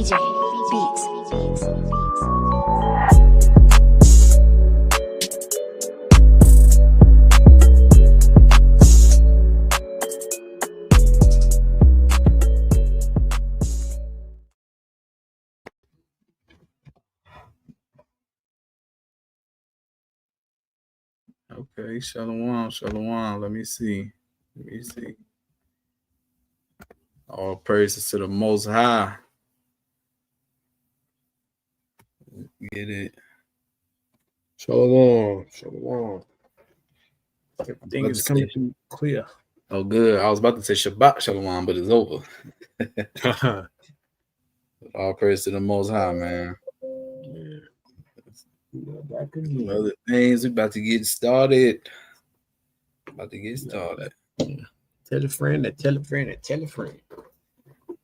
BJ Beats. Okay, shalom. Let me see. All praises to the Most High. Get it. Shalom. Everything is coming through clear. Oh, good. I was about to say Shabbat Shalom, but it's over. All praise to the Most High, man. Other things, we about to get started. Tell a friend that tell a friend that tell a friend.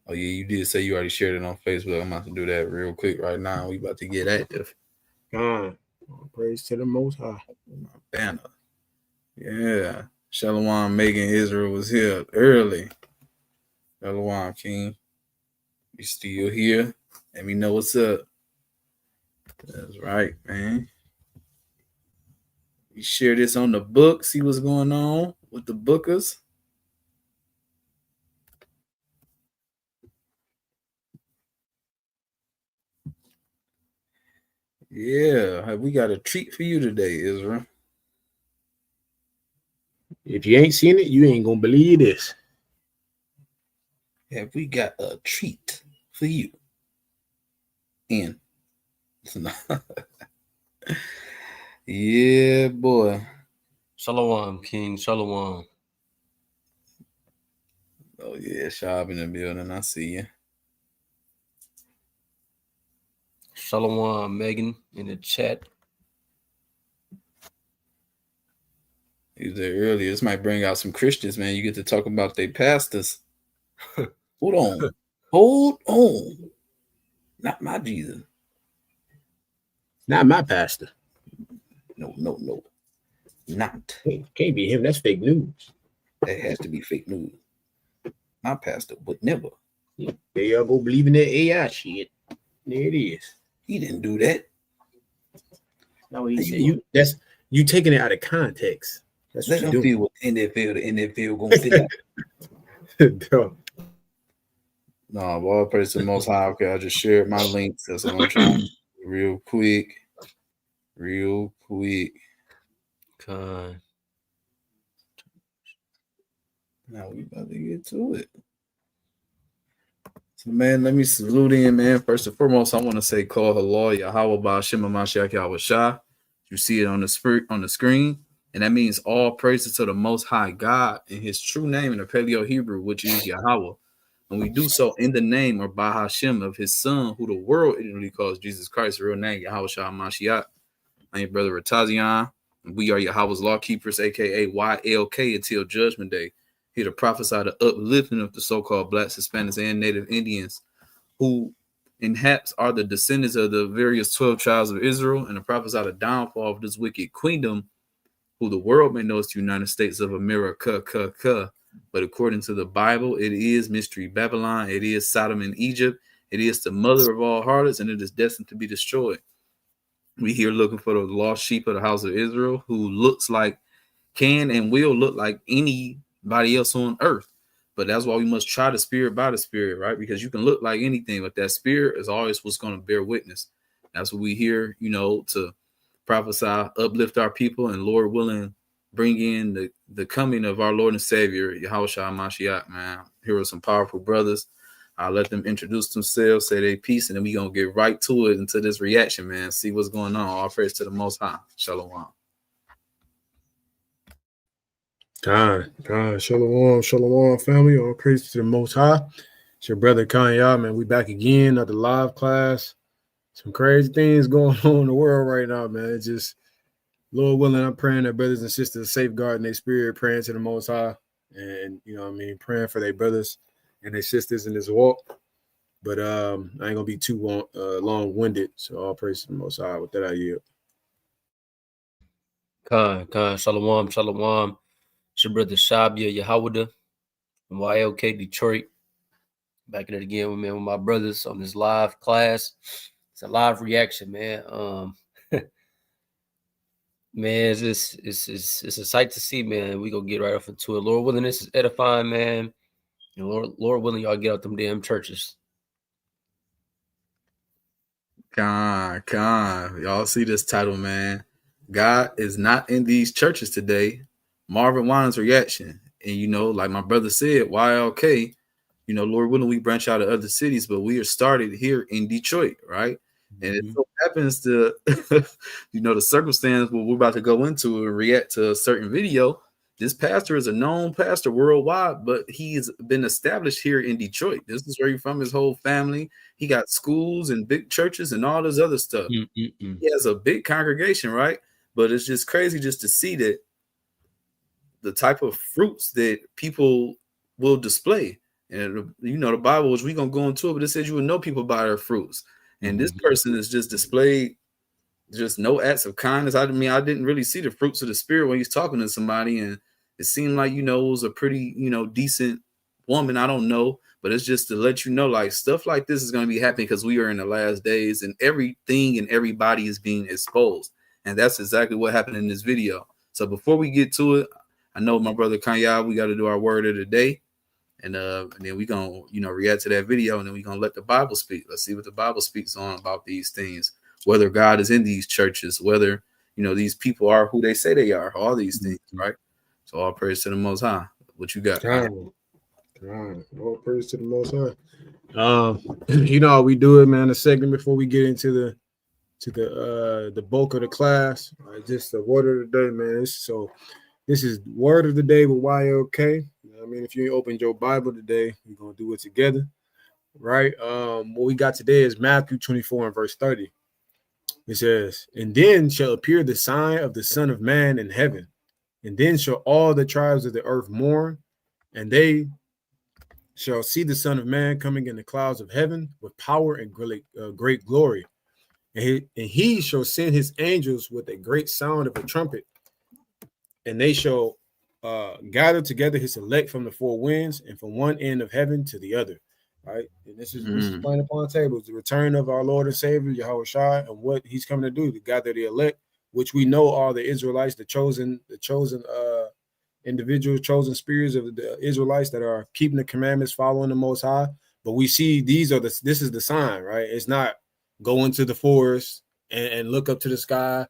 Oh, yeah, you did say you already shared it on Facebook. I'm about to do that real quick right now. We about to get active. All praise to the Most High. Banner. Yeah. Shalom, Megan Israel was here early. Shalom, King. You still here? Let me know what's up. That's right, man. You share this on the book. See what's going on with the bookers. Yeah, we got a treat for you today, Israel. If you ain't seen it, you ain't gonna believe this. Have we got a treat for you? And yeah, boy. Shalom, King. Shalom. Oh yeah, Shab in the building. I see you. Shalom, Megan in the chat. He was there earlier. This might bring out some Christians, man. You get to talk about their pastors. Hold on. Not my Jesus. Not my pastor. No. Not. Can't be him. That's fake news. That has to be fake news. My pastor would never. Yeah, there y'all go believing that AI shit. There it is. He didn't do that. No, he said you taking it out of context. That's Let what them you're feel what NFL. The NFL gonna feel doing. No, well, praise the Most High. Okay, I just shared my links. That's what I'm trying to do real quick. God. Now we about to get to it. So, man, let me salute in, man. First and foremost, I want to say, call Son YAHAWASHI HAMASHAYACH. You see it on the screen, and that means all praises to the Most High God in His true name in the Paleo Hebrew, which is Yahawah. And we do so in the name or by Hashem of His Son, who the world ignorantly calls Jesus Christ, real name Yahawah HaMashiach. I'm your brother Ratazian, and we are Yahawah's law keepers, aka YLK, until Judgment Day. Here to prophesy the uplifting of the so-called Blacks, Hispanics, and Native Indians, who in haps are the descendants of the various 12 tribes of Israel, and to prophesy the downfall of this wicked queendom, who the world may know as the United States of America. But according to the Bible, it is Mystery Babylon, it is Sodom and Egypt, it is the mother of all harlots, and it is destined to be destroyed. We here looking for the lost sheep of the house of Israel, who looks like, can and will look like anybody else on earth. But that's why we must try the spirit by the spirit, right? Because you can look like anything, but that spirit is always what's going to bear witness. That's what we here, to prophesy, uplift our people, and Lord willing, bring in the coming of our Lord and Savior, Yahawah HaMashiach, man. Here are some powerful brothers. I'll let them introduce themselves, say their piece, and then we're going to get right to it into this reaction, man. See what's going on. All praise to the Most High. Shalom. God, shalom, family. All praise to the Most High. It's your brother Kanye, man. We back again at the live class. Some crazy things going on in the world right now, man. It's just, Lord willing, I'm praying that brothers and sisters safeguarding their spirit, praying to the Most High, and praying for their brothers and their sisters in this walk. But I ain't gonna be too long-winded. So all praise to the Most High. With that, I yield. Khan, shalom. It's your brother Shabia Yahawah from YLK Detroit. Back at it again, man, with my brothers on this live class. It's a live reaction, man. Man, it's a sight to see, man. We gonna get right off into it. Lord willing, this is edifying, man. And Lord willing, y'all get out them damn churches. Con. Y'all see this title, man. God is not in these churches today. Marvin Winans reaction. And you know, like my brother said, YLK, you know, Lord willing, we branch out to other cities, but we are started here in Detroit, right? And it so happens to, you know, the circumstance what we're about to go into and react to a certain video. This pastor is a known pastor worldwide, but he's been established here in Detroit. This is where he's from, his whole family. He got schools and big churches and all this other stuff. He has a big congregation, right? But it's just crazy just to see that the type of fruits that people will display. And, you know, the Bible, which we're going to go into it, but it says you will know people by their fruits. And this person is just displayed just no acts of kindness. I mean, I didn't really see the fruits of the spirit when he's talking to somebody. And it seemed like, you know, it was a pretty, you know, decent woman. I don't know. But it's just to let you know, like, stuff like this is going to be happening because we are in the last days and everything and everybody is being exposed. And that's exactly what happened in this video. So before we get to it, I know my brother Kanye, we got to do our word of the day. And then we're going to, you know, react to that video, and then we're going to let the Bible speak. Let's see what the Bible speaks on about these things, whether God is in these churches, whether, you know, these people are who they say they are, all these things, right? So all praise to the Most High. What you got? God. All praise to the Most High. You know how we do it, man. A second before we get into the bulk of the class, just the word of the day, man. So this is word of the day with YLK. I mean, if you opened your Bible today, we're going to do it together, right? What we got today is Matthew 24 and verse 30. It says, and then shall appear the sign of the Son of Man in heaven, and then shall all the tribes of the earth mourn, and they shall see the Son of Man coming in the clouds of heaven with power and great glory. And he shall send his angels with a great sound of a trumpet, and they shall gather together his elect from the four winds and from one end of heaven to the other. Right. And this is plain upon the table. It's the return of our Lord and Savior, Yahawah, and what he's coming to do to gather the elect, which we know are the Israelites, the chosen individuals, chosen spirits of the Israelites that are keeping the commandments, following the Most High. But we see this is the sign, right? It's not go into the forest and look up to the sky,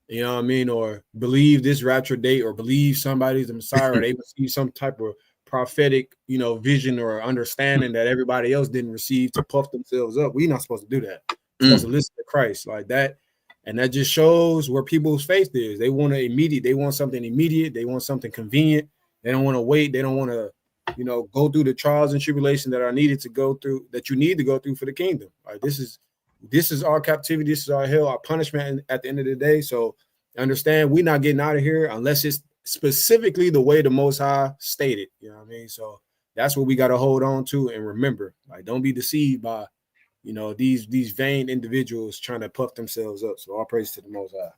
you know what I mean, or believe this rapture date, or believe somebody's the Messiah, or they receive some type of prophetic, you know, vision or understanding that everybody else didn't receive to puff themselves up. We're not supposed to do that. We're supposed to listen to Christ like that. And that just shows where people's faith is. They want they want something immediate. They want something convenient. They don't want to wait. They don't want to, you know, go through the trials and tribulations that are needed to go through, that you need to go through for the kingdom. Right? This is our captivity. This is our hell, our punishment at the end of the day. So understand, we're not getting out of here unless it's specifically the way the Most High stated. You know what I mean? So that's what we got to hold on to and remember. Like, don't be deceived by, you know, these vain individuals trying to puff themselves up. So all praise to the Most High.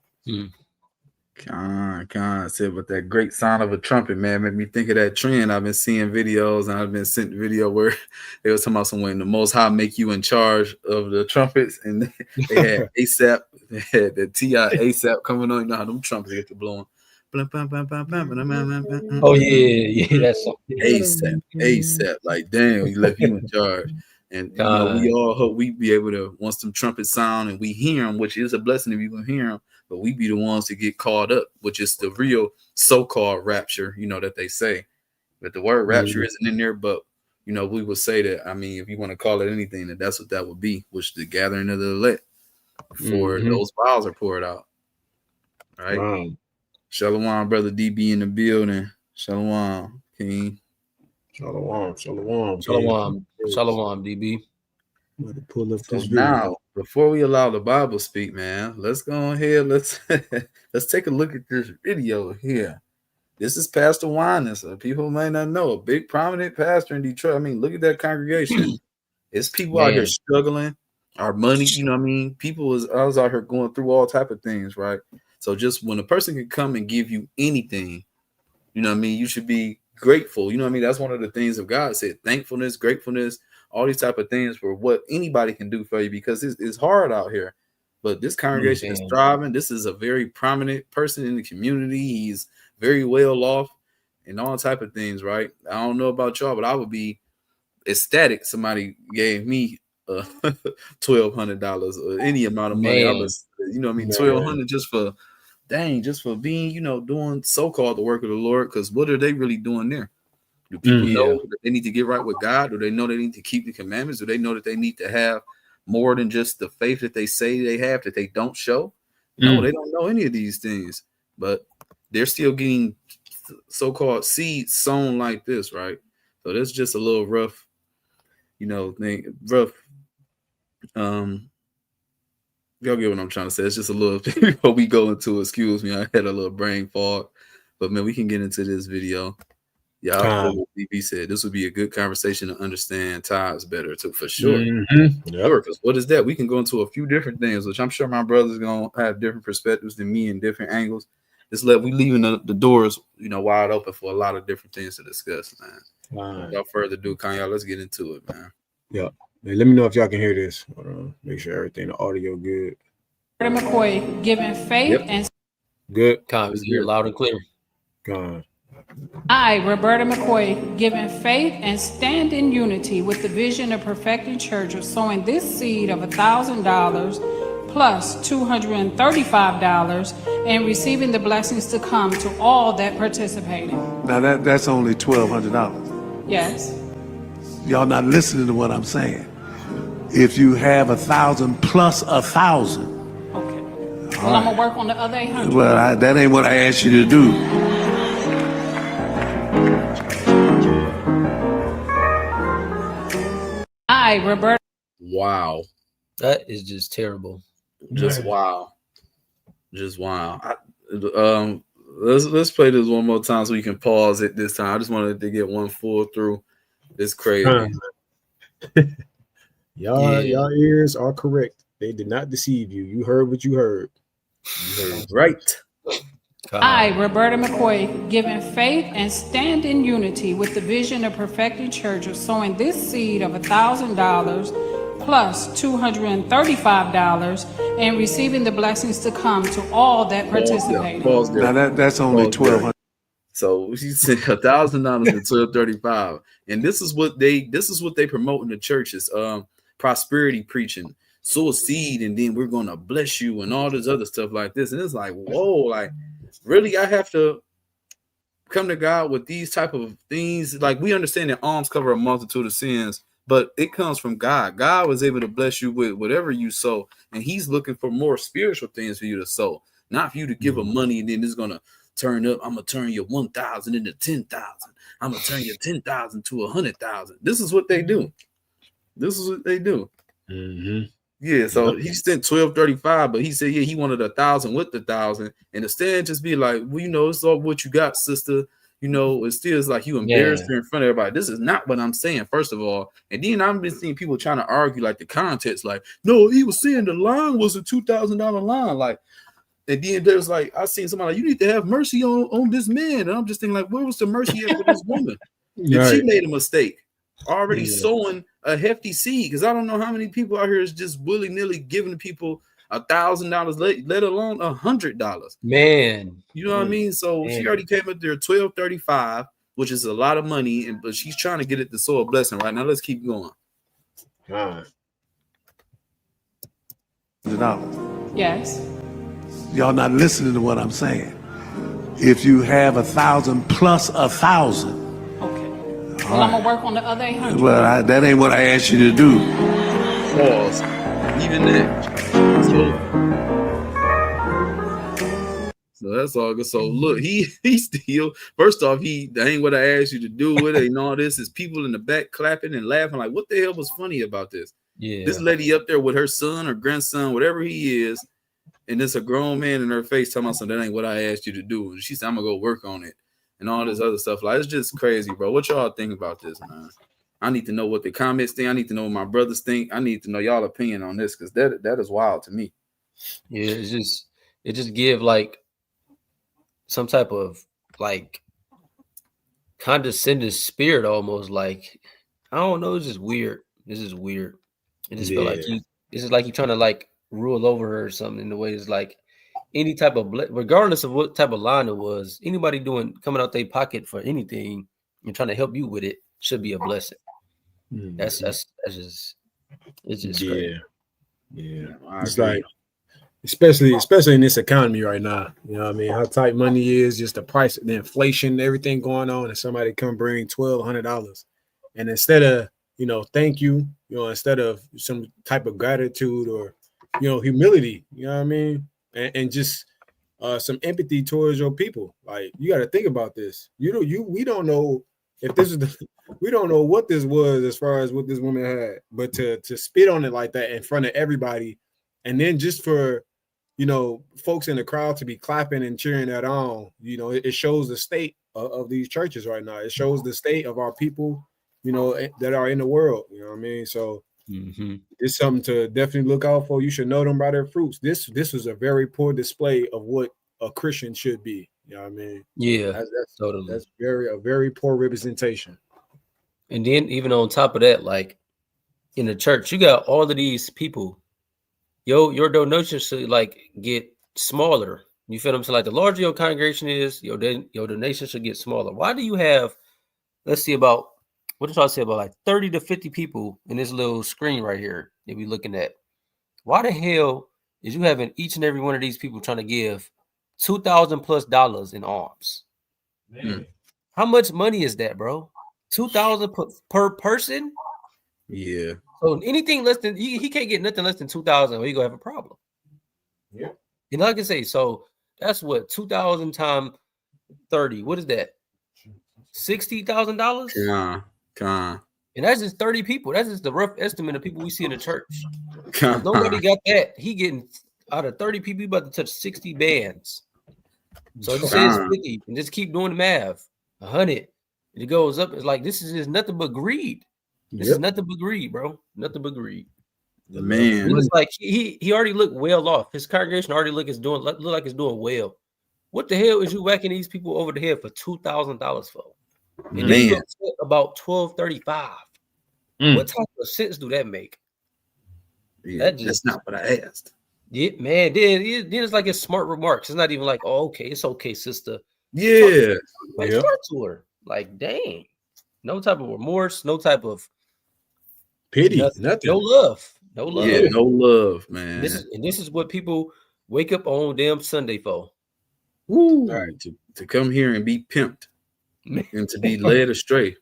Con said, with that great sound of a trumpet, man, made me think of that trend. I've been seeing videos, and I've been sent video where they was talking about when the Most High make you in charge of the trumpets, and they had ASAP, they had the T.I. ASAP coming on. You know how them trumpets get to blowing. Oh yeah, that's ASAP. Like, damn, he left you in charge. And you know, we all hope we be able to, once some trumpets sound and we hear them, which is a blessing if you can hear them, but we be the ones to get caught up, which is the real so-called rapture, you know, that they say. But the word rapture isn't in there, but you know, we would say that, I mean, if you want to call it anything, that that's what that would be, which the gathering of the elect before those vials are poured out. Right? Wow. Shalom, brother DB in the building. Shalom, King. Shalom, DB. Pull up So this video. now, before we allow the Bible speak, man, let's go ahead. Let's take a look at this video here. This is Pastor Winans. People may not know, a big prominent pastor in Detroit. I mean, look at that congregation. It's people out here struggling. Our money, you know what I mean? I was out here going through all type of things, right? So just when a person can come and give you anything, you know what I mean, you should be grateful. You know what I mean? That's one of the things of God said, thankfulness, gratefulness, all these type of things for what anybody can do for you, because it's hard out here. But this congregation is thriving. This is a very prominent person in the community. He's very well off and all type of things, right? I don't know about y'all, but I would be ecstatic somebody gave me $1,200 or any amount of money. I was, you know what I mean, $1,200 just for being, you know, doing so-called the work of the Lord. Because what are they really doing there? Do people know that they need to get right with God? Do they know they need to keep the commandments? Do they know that they need to have more than just the faith that they say they have that they don't show? No, they don't know any of these things, but they're still getting so-called seeds sown like this, right? So that's just a little rough, you know, rough. Y'all get what I'm trying to say. It's just a little before we go into, excuse me, I had a little brain fog, but man, we can get into this video. Yeah, DB said this would be a good conversation to understand tithes better, too, for sure. Because what is that? We can go into a few different things, which I'm sure my brother's gonna have different perspectives than me and different angles. Just we leaving the doors, you know, wide open for a lot of different things to discuss, man. Without further ado, Kanye, let's get into it, man. Yeah. Hey, let me know if y'all can hear this. Hold on. Make sure everything, the audio good. McCoy, giving faith and good. You're loud and clear. Gone. I, Roberta McCoy, giving faith and stand in unity with the vision of perfecting church of sowing this seed of $1,000 plus $235 and receiving the blessings to come to all that participated. Now that's only $1,200. Yes. Y'all not listening to what I'm saying. If you have 1,000 plus 1,000. Okay. Well, I'm gonna work on the other 800. Well, that ain't what I asked you to do. I, Roberta. Wow. That is just terrible. Just wow. Just wow. Let's play this one more time so we can pause it this time. I just wanted to get one full through. It's crazy. Y'all ears are correct. They did not deceive you. You heard what you heard. You heard right. I, Roberta McCoy, giving faith and stand in unity with the vision of perfecting church of sowing this seed of $1,000 plus $235 and receiving the blessings to come to all that participated. Now that's only $1,200. So she said $1,000 to $1,235, and this is what they promote in the churches. Prosperity preaching, sow a seed, and then we're gonna bless you, and all this other stuff like this. And it's like, whoa, like really, I have to come to God with these type of things? Like, we understand that alms cover a multitude of sins, but it comes from God. God was able to bless you with whatever you sow, and He's looking for more spiritual things for you to sow, not for you to give him money and then it's gonna turn up. I'm gonna turn your 1,000 into 10,000. I'm gonna turn your 10,000 to 100,000. This is what they do. Yeah, so he sent 1235, but he said, yeah, he wanted 1,000 with the 1,000, and instead just be like, well, you know, it's all what you got, sister. You know, it still is like you embarrassed her in front of everybody. This is not what I'm saying, first of all. And then I've been seeing people trying to argue like the context, like, no, he was saying the line was a $2,000 line, like. And then there's like, I seen somebody like, you need to have mercy on this man. And I'm just thinking, like, where was the mercy at for this woman? If she made a mistake, already sowing a hefty seed, because I don't know how many people out here is just willy-nilly giving people $1,000, let alone $100. Man. You know what I mean? So she already came up there $1,235, which is a lot of money, but she's trying to get it to sow a blessing right now. Let's keep going. Yes. Y'all not listening to what I'm saying. If you have 1,000 plus 1,000. Okay. Well, I'm gonna work on the other 800. Well, that ain't what I asked you to do. Pause. Even that. So that's all good. So look, he still, first off, that ain't what I asked you to do with it. And all this is people in the back clapping and laughing. Like, what the hell was funny about this? Yeah. This lady up there with her son or grandson, whatever he is, and it's a grown man in her face talking about something, that ain't what I asked you to do. And she said, I'm gonna go work on it and all this other stuff. Like, it's just crazy, bro. What y'all think about this, man? I need to know what the comments think. I need to know what my brothers think. I need to know y'all opinion on this, because that is wild to me. Yeah, it just give like some type of like condescending spirit almost. Like, I don't know, it's just weird. This is weird. It just feel like this is like you trying to like rule over her or something in the way it's like any type of regardless of what type of line it was, anybody coming out their pocket for anything and trying to help you with it should be a blessing. That's just it's just crazy. Yeah. It's like especially in this economy right now. You know what I mean? How tight money is, just the price, the inflation, everything going on, and somebody come bring $1,200. And instead of, thank you, instead of some type of gratitude or, humility, you know what I mean? And just some empathy towards your people. Like, you got to think about this. We don't know if this is we don't know what this was as far as what this woman had, but to spit on it like that in front of everybody, and then just for folks in the crowd to be clapping and cheering that on, it shows the state of these churches right now. It shows the state of our people, that are in the world. You know what I mean? So it's something to definitely look out for. You should know them by their fruits. This was a very poor display of what a Christian should be. You know what I mean? Yeah, that's a very poor representation. And then even on top of that, like in the church, you got all of these people. Your donation should like get smaller. You feel what I'm saying? Like the larger your congregation is, your donation should get smaller. Why do you have, let's see, about what did I say, about like 30 to 50 people in this little screen right here that we looking at? Why the hell is you having each and every one of these people trying to give $2,000+ in alms? How much money is that, bro? $2,000 per person? Yeah. So anything less than he can't get nothing less than 2,000, or he gonna have a problem. Yeah. And like I say, so that's what 2,000 times 30. What is that? $60,000. Con. And that's just 30 people. That's just the rough estimate of people we see in the church. If nobody got that, he getting out of 30 people, he about to touch 60 bands. So if you say it's 50 and just keep doing the math, 100, and it goes up. It's like this is just nothing but greed. This is nothing but greed, bro. Nothing but greed. Man, it's like he already looked well off. His congregation already look like it's doing well. What the hell is you whacking these people over the head for $2,000 for? And then you upset about $1,235. What type of sense do that make? Yeah, that's not what I asked. Yeah, man. Then it's like it's smart remarks. It's not even like, oh, okay, it's okay, sister. Yeah. Start to her. Like, dang. No type of remorse, no type of pity, nothing. No love. Yeah, no love, man. This is what people wake up on damn Sunday for. Woo. All right, to come here and be pimped and to be led astray,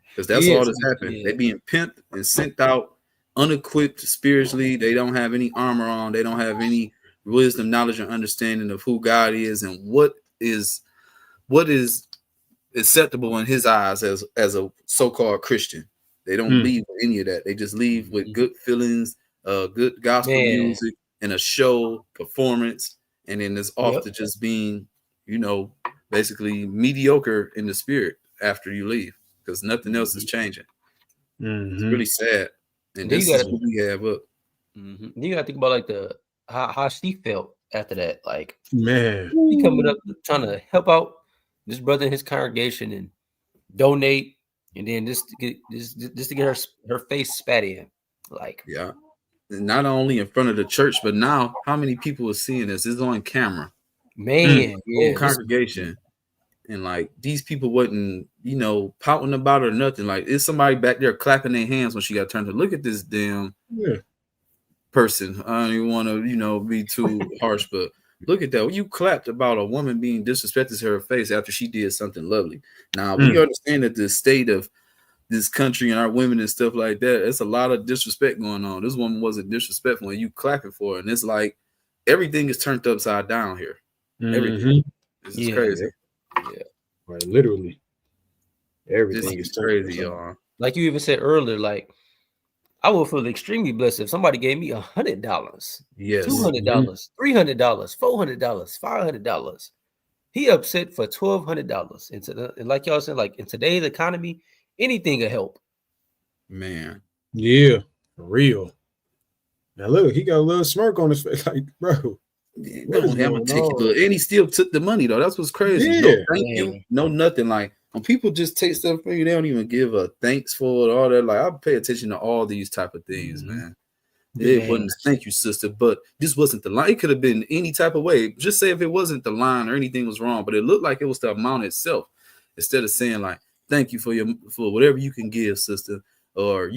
because that's all that's happened. They being pimped and sent out unequipped spiritually. They don't have any armor on. They don't have any wisdom, knowledge, and understanding of who God is and what is acceptable in his eyes as a so-called Christian. They don't leave with any of that. They just leave with good feelings, good gospel music, and a show performance, and then it's off to just being, basically mediocre in the spirit after you leave, because nothing else is changing. It's really sad. And this is what we have up. You gotta think about like how she felt after that. Like, man, he coming up trying to help out this brother in his congregation and donate, and then just to get her face spat in. Like, yeah, not only in front of the church, but now how many people are seeing this? It's on camera, man. Whole congregation, and like these people wasn't, pouting about it or nothing. Like, it's somebody back there clapping their hands when she got turned to look at this damn person. I don't even want to, be too harsh, but look at that. You clapped about a woman being disrespected to her face after she did something lovely. Now, we understand that the state of this country and our women and stuff like that, it's a lot of disrespect going on. This woman wasn't disrespectful and you clapping for her. And it's like everything is turned upside down here. Everything. This is crazy. Yeah. Right, literally. Everything is crazy, y'all. Like you even said earlier, like, I would feel extremely blessed if somebody gave me $100, yes, $200, $300, $400, $500. He upset for $1,200. And like y'all said, like in today's economy, anything will help. Man, yeah, for real. Now look, he got a little smirk on his face, like, bro. And he still took the money though. That's what's crazy. No thank you, no nothing. Like, when people just take stuff from you, they don't even give a thanks for it, all that. Like, I pay attention to all these type of things, man. It wasn't thank you, sister, but this wasn't the line. It could have been any type of way. Just say if it wasn't the line or anything was wrong, but it looked like it was the amount itself. Instead of saying like, thank you for whatever you can give, sister, or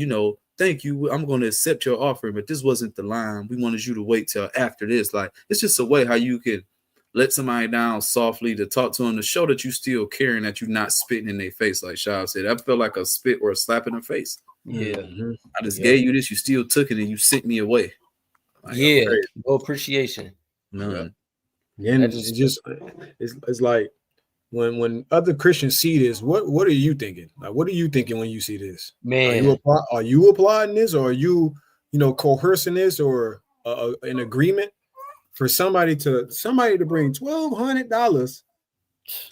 thank you, I'm going to accept your offering, but this wasn't the line. We wanted you to wait till after this. Like, it's just a way how you could let somebody down softly, to talk to them, to show that you still caring, that you're not spitting in their face. Like Shaw said, that felt like a spit or a slap in the face. Yeah. I just gave you this, you still took it, and you sent me away. Like, no appreciation. None. Yeah, and it's like when other Christians see this, what are you thinking? Like, what are you thinking when you see this? Man, are you applauding this, or are you coercing this, or an agreement for somebody to bring $1,200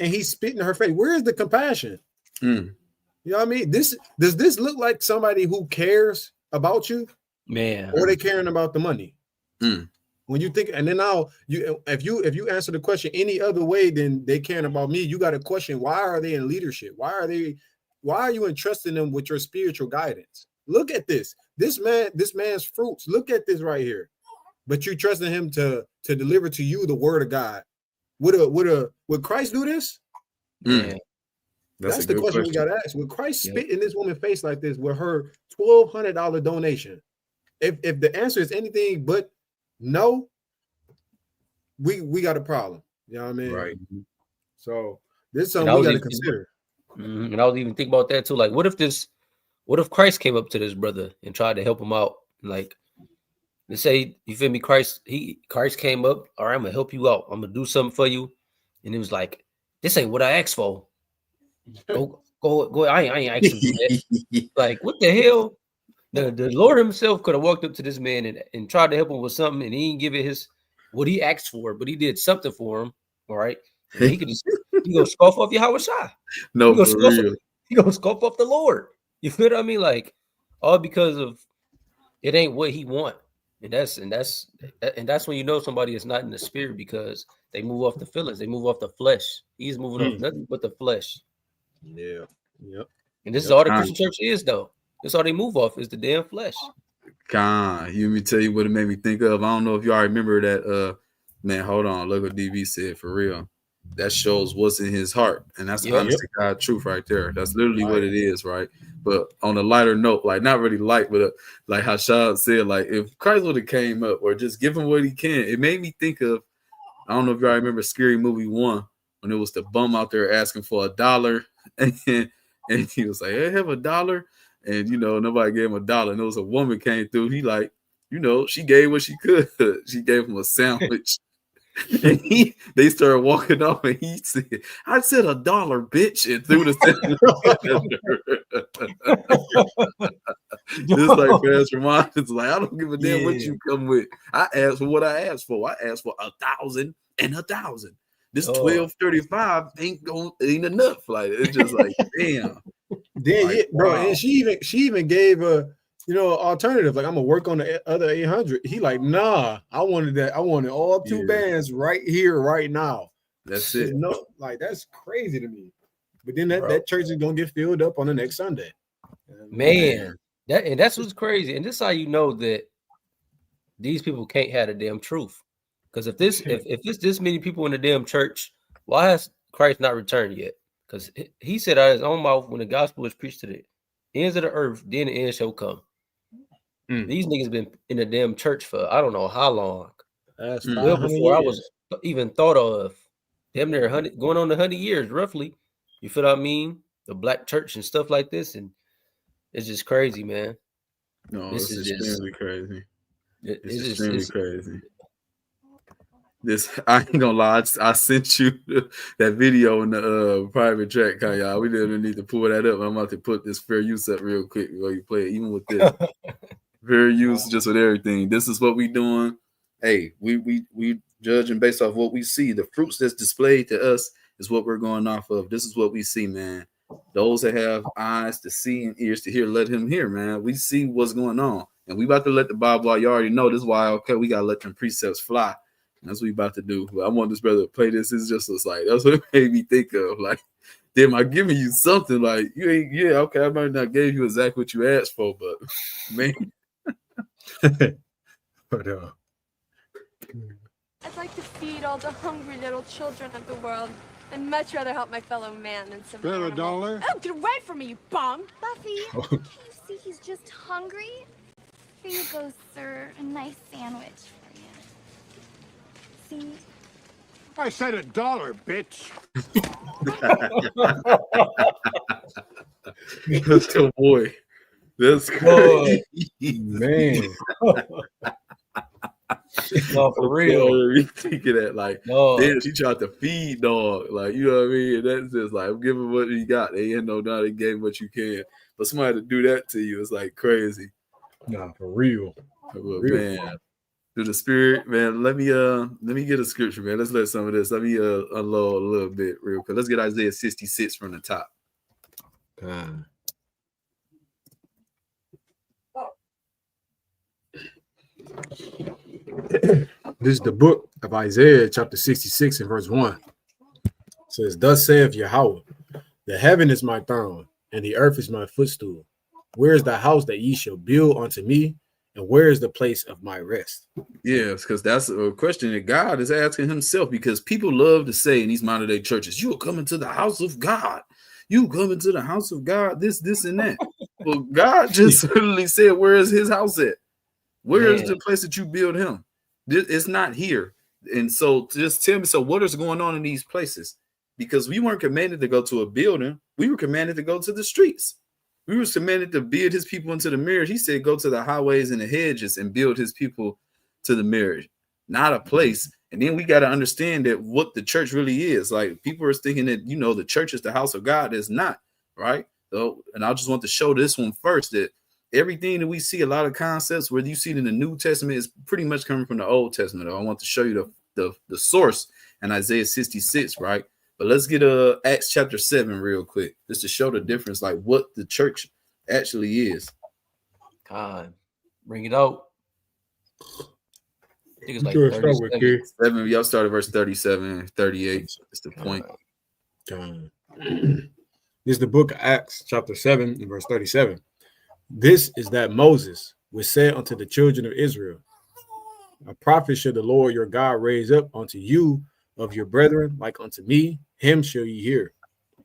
and he's spitting in her face? Where is the compassion? You know what I mean? Does this look like somebody who cares about you, man, or they caring about the money? When you think, and then now if you answer the question any other way than they caring about me, you got to question, why are they in leadership? Why are you entrusting them with your spiritual guidance? Look at this man's fruits. Look at this right here. But you trusting him to deliver to you the word of God. Would Christ do this? That's the question we got to ask. Would Christ spit in this woman's face like this with her $1,200 donation? If the answer is anything but no, we got a problem. You know what I mean? Right. So this is something we got to consider. And I was even thinking about that too. Like, what if Christ came up to this brother and tried to help him out? Like, let's say, you feel me? Christ came up. All right, I'm gonna help you out. I'm gonna do something for you. And he was like, this ain't what I asked for. Go. I ain't asking for that. Like, what the hell? The Lord himself could have walked up to this man and tried to help him with something, and he didn't give it what he asked for, but he did something for him. All right. And he go scoff off Yahawah. No, for real. He go scoff off the Lord. You feel what I mean? Like, all because of it ain't what he want. And that's when you know somebody is not in the spirit, because they move off the feelings, they move off the flesh. He's moving off nothing but the flesh. Yeah. Yep. And this is all the Christian church is, though. That's all they move off, is the damn flesh. God, let me tell you what it made me think of. I don't know if y'all remember that. Man, hold on. Look what DV said. For real, that shows what's in his heart, and that's honestly God truth right there. That's literally what it is, right? But on a lighter note, like not really light, but like how Shad said, like if Christ would have came up or just give him what he can, it made me think of. I don't know if y'all remember Scary Movie 1 when it was the bum out there asking for $1, and he was like, "Hey, have $1." And nobody gave him $1. And there was a woman came through. He like, she gave what she could. She gave him a sandwich. And they started walking off, and he said, "I said $1, bitch," and threw the sandwich. Just like Pastor Marvin's like, I don't give a damn what you come with. I asked for what I asked for. I asked for 1,000 and 1,000. This 1,235 ain't enough. Like, it's just like, damn. Then bro, and she even gave a alternative. Like, I'm gonna work on the other 800. He like, nah, I wanted that. I wanted all two bands right here, right now. That's it. Like that's crazy to me. But then that church is gonna get filled up on the next Sunday. Man, that's what's crazy. And this is how you know that these people can't have the damn truth. Because if it's this many people in the damn church, why has Christ not returned yet? Because he said out of his own mouth, when the gospel is preached to the ends of the earth, then the end shall come. These niggas been in the damn church for I don't know how long. That's well before I was even thought of. Damn near 100, going on 100 years, roughly. You feel what I mean? The black church and stuff like this, and it's just crazy, man. No, this is extremely crazy. It's extremely crazy. I ain't gonna lie. I sent you that video in the private chat, y'all. We didn't need to pull that up. I'm about to put this fair use up real quick while you play it. Even with this fair use, just with everything. This is what we doing. Hey, we judging based off what we see. The fruits that's displayed to us is what we're going off of. This is what we see, man. Those that have eyes to see and ears to hear, let him hear, man. We see what's going on, and we about to let the Bible. You already know this. Is why we gotta let them precepts fly. That's what we about to do. But I want this brother to play this. It's just like that's what it made me think of. Like Damn, I giving you something like you ain't. Yeah, okay, I might not gave you exactly what you asked for, but man, But I'd like to feed all the hungry little children of the world. I'd much rather help my fellow man than some Spare a dollar? Oh, get away from me, you bum! Buffy, can't you see he's just hungry? Here you go, sir. A nice sandwich for you. See? I said a dollar, bitch. that's your boy. That's crazy, man. No, for real. You thinking that like, No. damn, she tried to feed dog, like you know what I mean. And that's just like, I'm giving what you got. They ain't no doubt they gave what you can, but somebody to do that to you is like crazy. Nah, for real. But, man, through the spirit, man. Let me get a scripture, man. Let's let some of this. Let me unload a little bit real quick. Let's get Isaiah 66 from the top. This is the book of Isaiah, chapter 66, and verse 1. It says, Thus saith Yahawah, the heaven is my throne, and the earth is my footstool. Where is the house that ye shall build unto me, and where is the place of my rest? Yeah, because that's a question that God is asking himself, because people love to say in these modern day churches, you will come into the house of God. You come into the house of God, this, and that. Well, God just literally said, where is his house at? Where is the place that you build him? It's not here. And so just tell me, so what is going on in these places? Because we weren't commanded to go to a building. We were commanded to go to the streets. We were commanded to build his people into the marriage. He said, go to the highways and the hedges and build his people to the marriage, not a place. And then we got to understand that what the church really is. Like people are thinking that, you know, the church is the house of God. It's not, right? So, and I just want to show this one first, that everything that we see, a lot of concepts where you see it in the New Testament is pretty much coming from the Old Testament. I want to show you the source in Isaiah 66, right? But let's get Acts chapter 7 real quick, just to show the difference, like what the church actually is. God, bring it out. I think it's like Start with 37. 7, y'all started verse 37, 38. That's the point. This is the book of Acts, chapter 7, and verse 37. This is that Moses was said unto the children of Israel, a prophet shall the Lord your God raise up unto you of your brethren, like unto me, him shall ye hear. It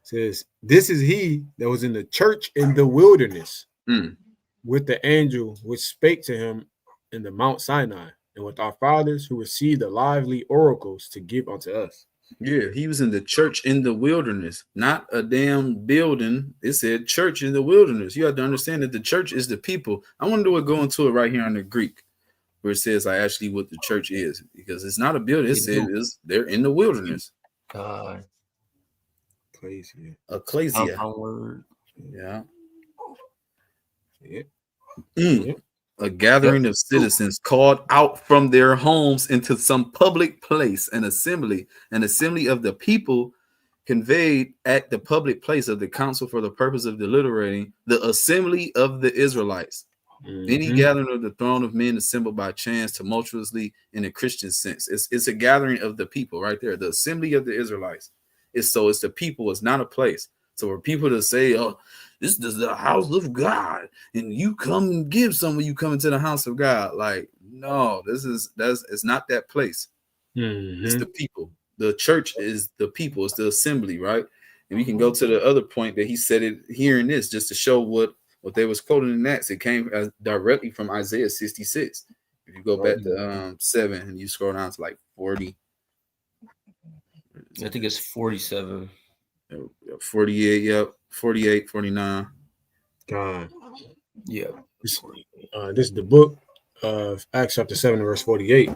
says, this is he that was in the church in the wilderness with the angel which spake to him in the Mount Sinai, and with our fathers who received the lively oracles to give unto us. Yeah, he was in the church in the wilderness, not a damn building. It said church in the wilderness. You have to understand that the church is the people. I wonder what go into it right here in the Greek, where it says like actually what the church is, because it's not a building. It says they're in the wilderness. God. Ecclesia. Ecclesia. Word. Yeah. Yeah. A gathering of citizens called out from their homes into some public place, an assembly of the people conveyed at the public place of the council for the purpose of deliberating, the assembly of the Israelites. Any gathering of the throne of men assembled by chance tumultuously in a Christian sense. It's a gathering of the people right there, the assembly of the Israelites. It's the people, it's not a place. So for people to say, oh, this is the house of God, and you come and give some when you come into the house of God. Like, no, it's not that place. It's the people. The church is the people, it's the assembly, right? And we can go to the other point that he said it here in this, just to show what they was quoting in that. It came directly from Isaiah 66. If you go back to 7 and you scroll down to like 40. I think it's 47. 48, yep. 48, 49. God. Yeah. This is the book of Acts chapter 7, verse 48.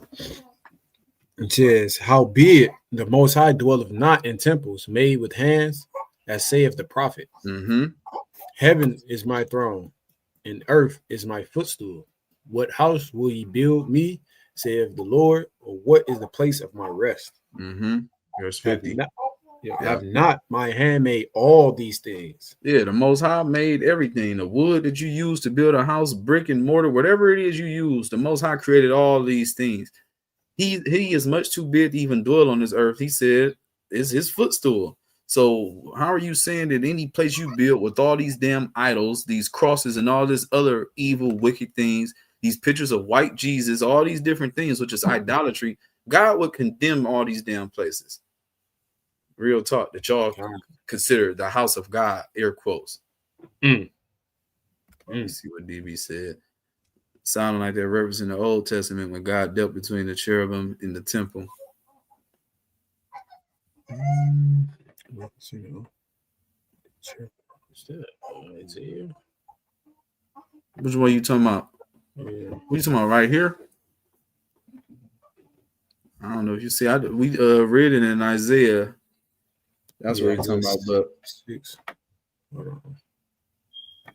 It says, howbeit the Most High dwelleth not in temples made with hands, as saith the prophet. Heaven is my throne, and earth is my footstool. What house will ye build me, saith the Lord, or what is the place of my rest? Verse 50. Have not my hand made all these things? Yeah, the Most High made everything. The wood that you use to build a house, brick and mortar, whatever it is you use, the Most High created all these things. He is much too big to even dwell on this earth. He said it's his footstool. So how are you saying that any place you build with all these damn idols, these crosses and all this other evil, wicked things, these pictures of white Jesus, all these different things, which is idolatry, God would condemn all these damn places? Real talk, that y'all consider the house of God, air quotes. Let me see what DB said. Sounding like they're referencing the Old Testament when God dealt between the cherubim in the temple. Which one are you talking about? What are you talking about right here? I don't know if you see. We read it in Isaiah. That's what you're talking about. But 6. Hold on. I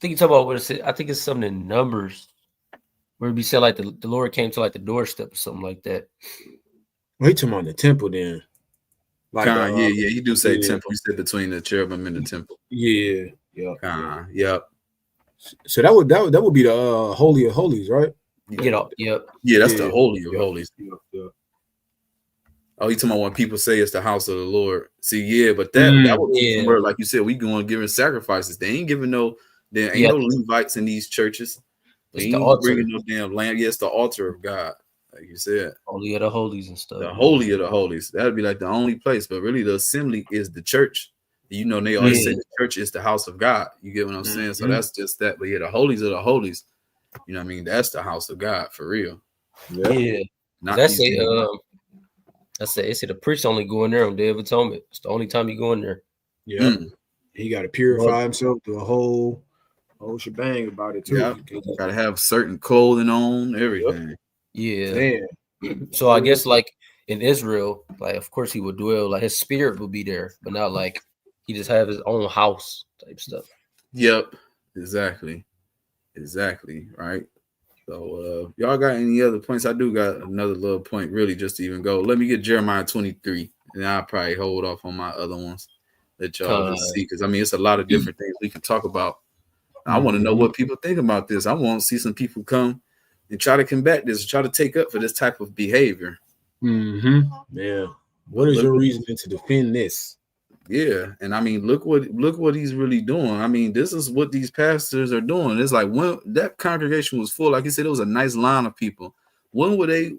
think you talking about what it said. I think it's something in Numbers where it be said like the Lord came to like the doorstep or something like that. Well, he talking about the temple then. Like, yeah, you do say temple. You said between the cherubim and the temple. Yeah. Yep. So that would be the Holy of Holies, right? Yep. Yeah, that's the Holy of Holies. Yep. Oh, you talking about when people say it's the house of the Lord? See, yeah, but that would be where, like you said, we going giving sacrifices. They ain't giving there ain't no Levites in these churches. They ain't bringing no damn lamb. Yeah, it's the altar of God, like you said. Holy of the Holies and stuff. The Holy of the Holies. That'd be like the only place, but really the assembly is the church. You know, they always say the church is the house of God. You get what I'm saying? So that's just that. But yeah, the holies of the holies. You know what I mean? That's the house of God for real. Yeah. That's it. They say the priest only go in there on Day of Atonement. It's the only time you go in there. Yeah. He got to purify himself through a whole shebang about it too. Yeah. Got to have certain clothing on, everything. Yeah. So I guess like in Israel, like of course he would dwell, like his spirit would be there, but not like he just have his own house type stuff. Yep. Exactly. Right. So y'all got any other points? I do got another little point, really, just to even go. Let me get Jeremiah 23, and I'll probably hold off on my other ones that y'all just see, because I mean it's a lot of different things we can talk about. I want to know what people think about this. I want to see some people come and try to combat this, try to take up for this type of behavior. Yeah. What is your reasoning to defend this? Yeah, and I mean, look what he's really doing. I mean, this is what these pastors are doing. It's like when that congregation was full, like you said, it was a nice line of people. When would they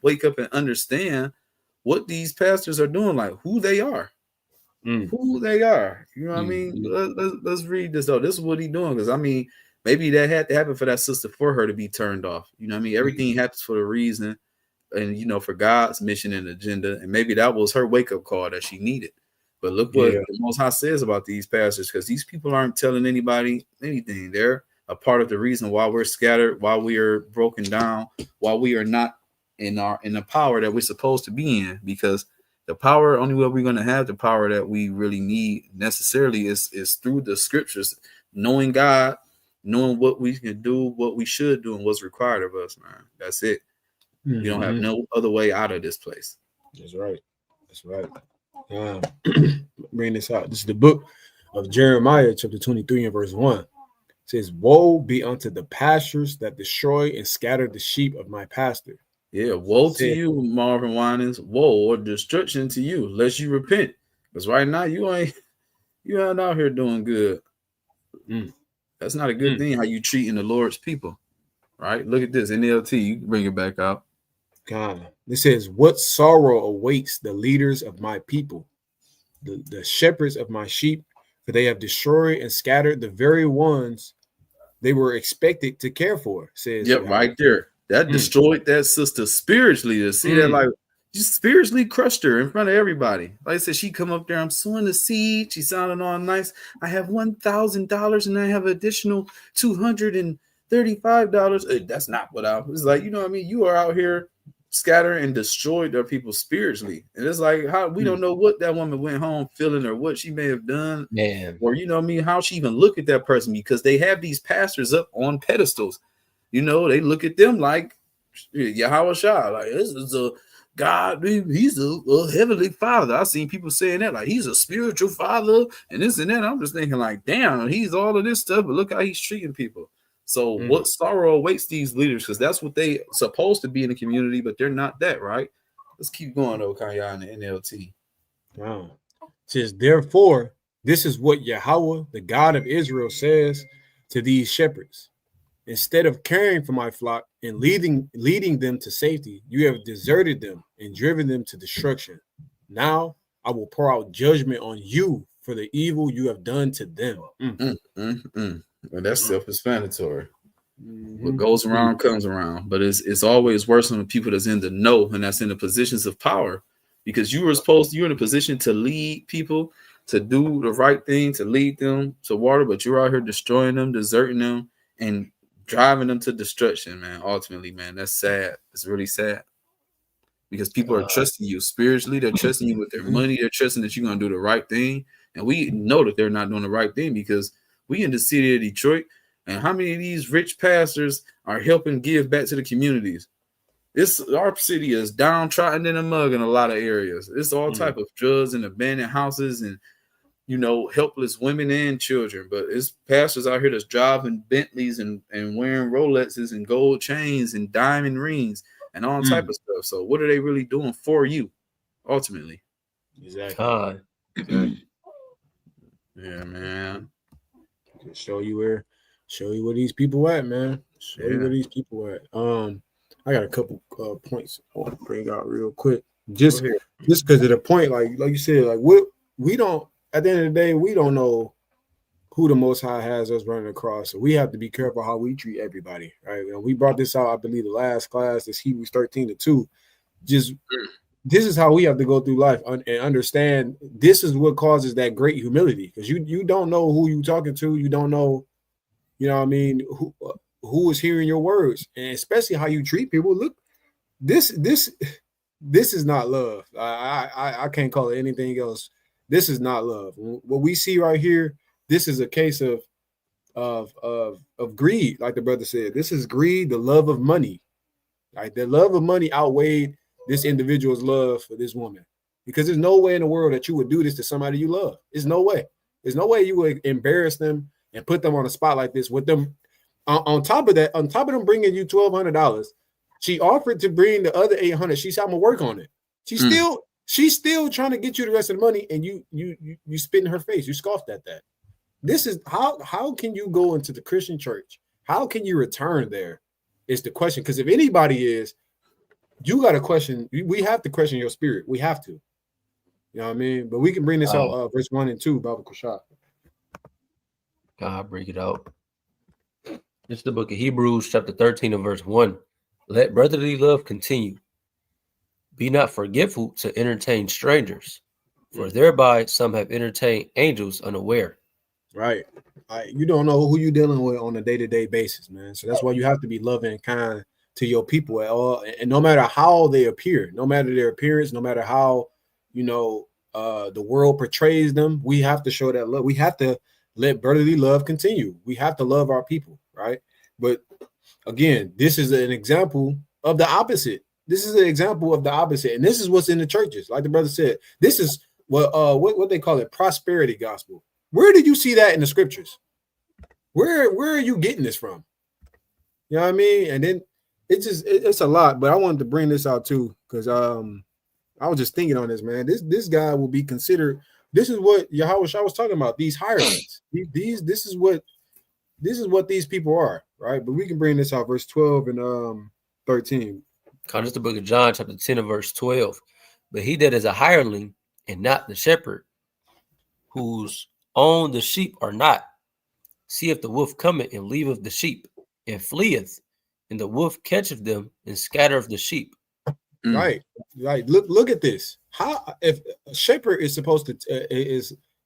wake up and understand what these pastors are doing, like who they are? Who they are? You know what I mean? Let's read this though. This is what he's doing, because I mean, maybe that had to happen for that sister for her to be turned off. You know what I mean? Everything happens for a reason, and you know, for God's mission and agenda, and maybe that was her wake up call that she needed. But look what the Most High says about these pastors, because these people aren't telling anybody anything. They're a part of the reason why we're scattered, why we are broken down, why we are not in the power that we're supposed to be in. Because the power, only way we're going to have the power that we really need necessarily is through the scriptures, knowing God, knowing what we can do, what we should do, and what's required of us, man. That's it. We don't have no other way out of this place. That's right. Bring this out. This is the book of Jeremiah, chapter 23 and verse 1. It says, "Woe be unto the pastures that destroy and scatter the sheep of my pasture." Yeah, woe to you, Marvin Winans. Woe or destruction to you, lest you repent. Because right now you ain't out here doing good. That's not a good thing, how you treating the Lord's people. Right? Look at this. NLT, you can bring it back out. God. It says, "What sorrow awaits the leaders of my people, the shepherds of my sheep, for they have destroyed and scattered the very ones they were expected to care for." Says, right there. That destroyed that sister spiritually. To see that, like, you spiritually crushed her in front of everybody. Like I said, she come up there, I'm sowing the seed. She sounding all nice. I have $1,000 and I have additional $235. That's not what I was like. You know what I mean? You are out here scatter and destroyed their people spiritually, and it's like how we don't know what that woman went home feeling or what she may have done, or you know what I mean, how she even look at that person, because they have these pastors up on pedestals. You know, they look at them like Yahawah, like this is a God, he's a heavenly father. I've seen people saying that, like he's a spiritual father and this and that. I'm just thinking like, damn, he's all of this stuff, but look how he's treating people. So what sorrow awaits these leaders? Because that's what they supposed to be in the community, but they're not that, right? Let's keep going though, Kanya, in the NLT. Wow. says, therefore, this is what Yahawah, the God of Israel, says to these shepherds. Instead of caring for my flock and leading them to safety, you have deserted them and driven them to destruction. Now I will pour out judgment on you for the evil you have done to them. Well, that's self-explanatory. What goes around comes around. But it's always worse on the people that's in the know and that's in the positions of power, because you're in a position to lead people, to do the right thing, to lead them to water, but you're out here destroying them, deserting them, and driving them to destruction, man. Ultimately, man, that's sad. It's really sad, because people are trusting you spiritually. They're trusting you with their money. They're trusting that you're going to do the right thing. And we know that they're not doing the right thing, because we in the city of Detroit, and how many of these rich pastors are helping give back to the communities? Our city is downtrodden in a mug in a lot of areas. It's all type of drugs and abandoned houses and, helpless women and children. But it's pastors out here that's driving Bentleys and wearing Rolexes and gold chains and diamond rings and all type of stuff. So what are they really doing for you, ultimately? Exactly. Yeah, man. Show you where these people at, man. Show you where these people at. I got a couple points I want to bring out real quick. Just because of the point, like you said, like we don't, at the end of the day, we don't know who the Most High has us running across. So we have to be careful how we treat everybody, right? We brought this out, I believe, the last class, this Hebrews 13:2. Just this is how we have to go through life and understand this is what causes that great humility, because you don't know who you're talking to. You don't know, what I mean, who is hearing your words, and especially how you treat people. Look, this is not love. I can't call it anything else. This is not love. What we see right here, this is a case of greed, like the brother said. This is greed, the love of money. Like the love of money outweighed this individual's love for this woman, because there's no way in the world that you would do this to somebody you love. There's no way. There's no way you would embarrass them and put them on a spot like this with them. On top of that, on top of them bringing you $1,200, she offered to bring the other $800. She said, "I'm gonna work on it." She's still trying to get you the rest of the money, and you spit in her face. You scoffed at that. This is how can you go into the Christian church? How can you return there? Is the question. Because if anybody is, you got to question. We have to question your spirit. We have to. You know what I mean? But we can bring this out, verse 1 and 2, Bible Kushah. God, break it out. It's the book of Hebrews, chapter 13 and verse 1. Let brotherly love continue. Be not forgetful to entertain strangers, for thereby some have entertained angels unaware. Right. You don't know who you're dealing with on a day-to-day basis, man. So that's why you have to be loving and kind to your people at all. And no matter how they appear, no matter their appearance, no matter how, the world portrays them, we have to show that love. We have to let brotherly love continue. We have to love our people, right? But again, this is an example of the opposite. This is an example of the opposite. And this is what's in the churches. Like the brother said, this is what they call it, prosperity gospel. Where did you see that in the scriptures? Where are you getting this from? You know what I mean? And then it's a lot, but I wanted to bring this out too, because I was just thinking on this, man. This guy will be considered. This is what Yahawah was talking about. These hirelings. This is what these people are, right? But we can bring this out, verse 12 and 13. It's the book of John, chapter 10 and verse 12. But he that is a hireling and not the shepherd, whose own the sheep are not, seeth the wolf cometh and leaveth the sheep and fleeth, and the wolf catcheth them and scattereth the sheep. Right. Look at this. How if a shepherd is supposed to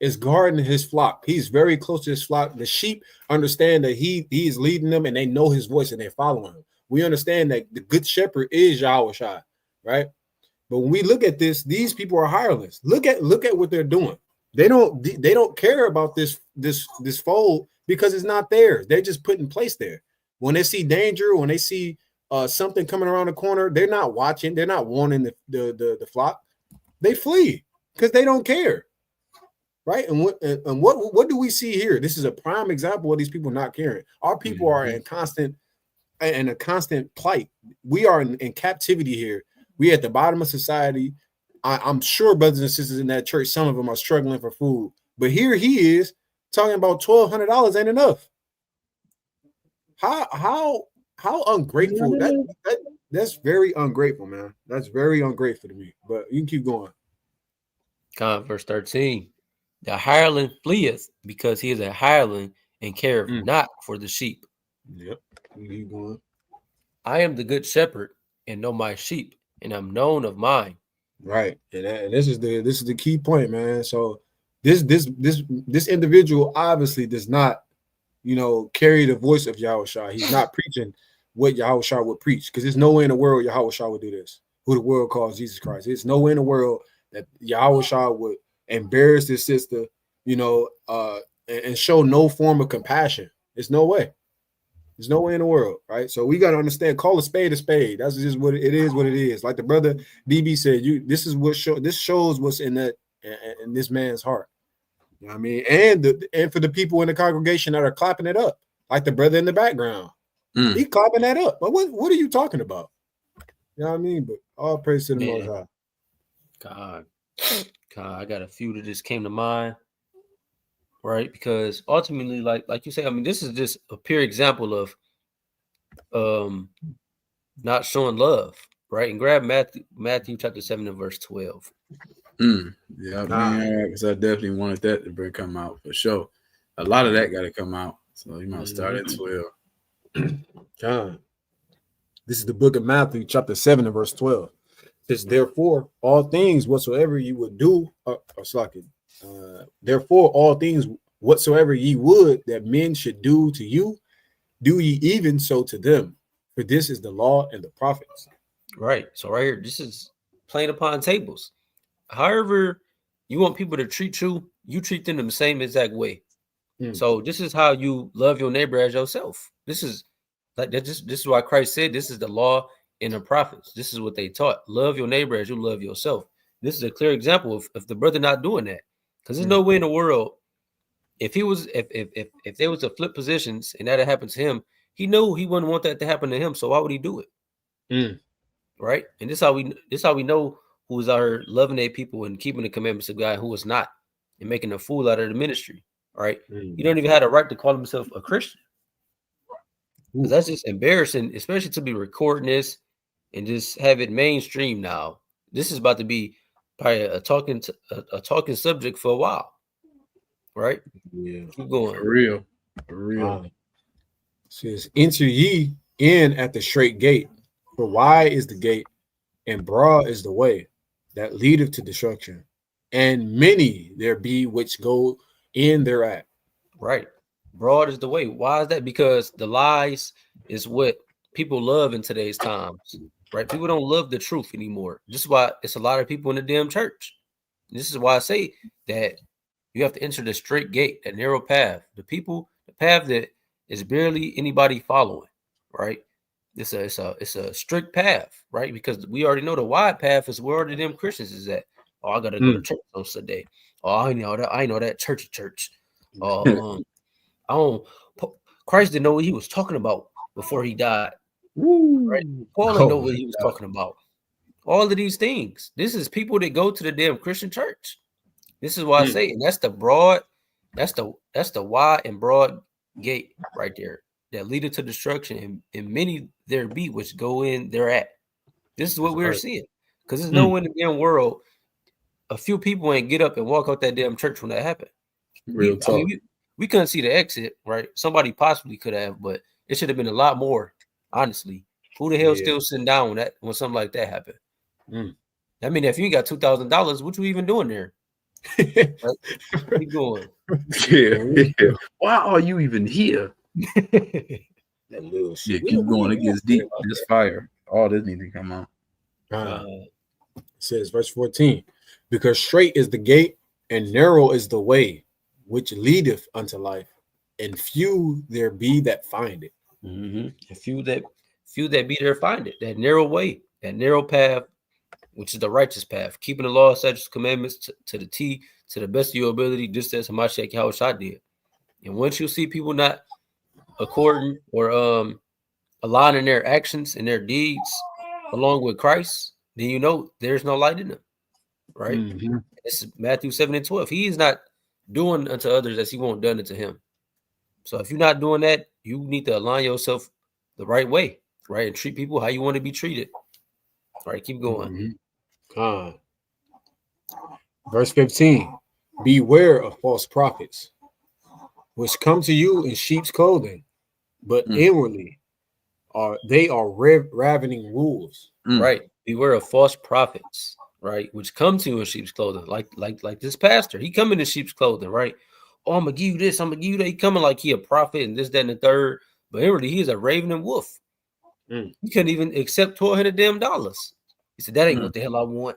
is guarding his flock, he's very close to his flock. The sheep understand that he is leading them, and they know his voice and they're following him. We understand that the good shepherd is Yahawah, right? But when we look at this, these people are hirelings. Look at what they're doing. They don't care about this fold because it's not theirs. They're just put in place there. When they see danger, when they see something coming around the corner, they're not watching. They're not warning the flock. They flee because they don't care, right? And what do we see here? This is a prime example of these people not caring. Our people are in a constant plight. We are in captivity here. We at the bottom of society. I'm sure brothers and sisters in that church, some of them are struggling for food. But here he is talking about $1,200 ain't enough. How ungrateful that's very ungrateful, man. That's very ungrateful to me. But you can keep going. Verse 13. The hireling fleeth because he is a hireling and careth not for the sheep. Yep. You keep going. I am the good shepherd and know my sheep, and I'm known of mine. Right. And this is the key point, man. So this individual obviously does not, carry the voice of Yahawashi. He's not preaching what Yahawashi would preach, because there's no way in the world Yahawashi would do this, who the world calls Jesus Christ. There's no way in the world that Yahawashi would embarrass his sister, and show no form of compassion. There's no way. There's no way in the world, right? So we got to understand, call a spade a spade. That's just what it is, what it is. Like the brother DB said, this shows what's in this man's heart. You know what I mean? And for the people in the congregation that are clapping it up, like the brother in the background. He clapping that up. But what are you talking about? You know what I mean? But all praise to the Most High. God, I got a few that just came to mind. Right, because ultimately, like you say, I mean, this is just a pure example of not showing love, right? And grab Matthew chapter 7 and verse 12. Yeah, because I definitely wanted that to come out for sure. A lot of that got to come out, so you might start at 12. God, this is the book of Matthew chapter 7 and verse 12. It says, therefore, all things whatsoever you would do, therefore, all things whatsoever ye would that men should do to you, do ye even so to them. For this is the law and the prophets. Right. So right here, this is playing upon tables. However you want people to treat you, you treat them the same exact way. So this is how you love your neighbor as yourself. This is like that. This is why Christ said this is the law and the prophets. This is what they taught. Love your neighbor as you love yourself. This is a clear example of the brother not doing that. Because there's no way in the world, if there was a flip positions and that had happened to him, he knew he wouldn't want that to happen to him. So why would he do it? Right? And this how we know who is out here loving their people and keeping the commandments of God, who is not, and making a fool out of the ministry. Right? You don't even have the right to call himself a Christian. Because that's just embarrassing, especially to be recording this and just have it mainstream now. This is about to be probably a talking subject for a while, right? Yeah, keep going. For real. Says, enter ye in at the straight gate, for wide is the gate, and broad is the way that leadeth to destruction, and many there be which go in thereat. Right, broad is the way. Why is that? Because the lies is what people love in today's times. Right, people don't love the truth anymore. This is why it's a lot of people in the damn church. This is why I say that you have to enter the straight gate, that narrow path. The path that is barely anybody following. Right, it's a strict path. Right, because we already know the wide path is where the damn Christians is at. Oh, I gotta go to church on Sunday. Oh, I know that church. I don't. Christ didn't know what he was talking about before he died. Right? Paul didn't know what he was talking about. All of these things. This is people that go to the damn Christian church. This is why I say, and that's the wide and broad gate right there that leadeth to destruction, and many there be which go in thereat. This is what we're seeing. Because there's no way in the damn world a few people ain't get up and walk out that damn church when that happened. Real talk. We couldn't see the exit, right? Somebody possibly could have, but it should have been a lot more. Honestly, who the hell still sitting down when something like that happened? I mean, if you got $2,000, what you even doing there? Right? Keep going. Yeah. Why are you even here? That little shit. Keep going. It gets deep. This fire. All this needs to come out. It says, verse 14, because straight is the gate and narrow is the way which leadeth unto life, and few there be that find it. And few that be there find it. That narrow way, that narrow path, which is the righteous path, keeping the law, statutes, commandments to the T, to the best of your ability, just as Hamashayac Yahawashi did. And once you see people not according or aligning their actions and their deeds along with Christ, then you know there's no light in them. right? This is Matthew 7:12. He is not doing unto others as he won't done unto him. So if you're not doing that, you need to align yourself the right way, right? And treat people how you want to be treated. All right, keep going. Verse 15. Beware of false prophets, which come to you in sheep's clothing, but inwardly are ravening wolves. Right. Beware of false prophets, right? Which come to you in sheep's clothing, like this pastor. He come in sheep's clothing, right? Oh, I'm gonna give you this, I'm gonna give you that. He coming like he a prophet and this, that, and the third. But inwardly, he is a ravening wolf. He couldn't even accept $1,200. He said, that ain't what the hell I want.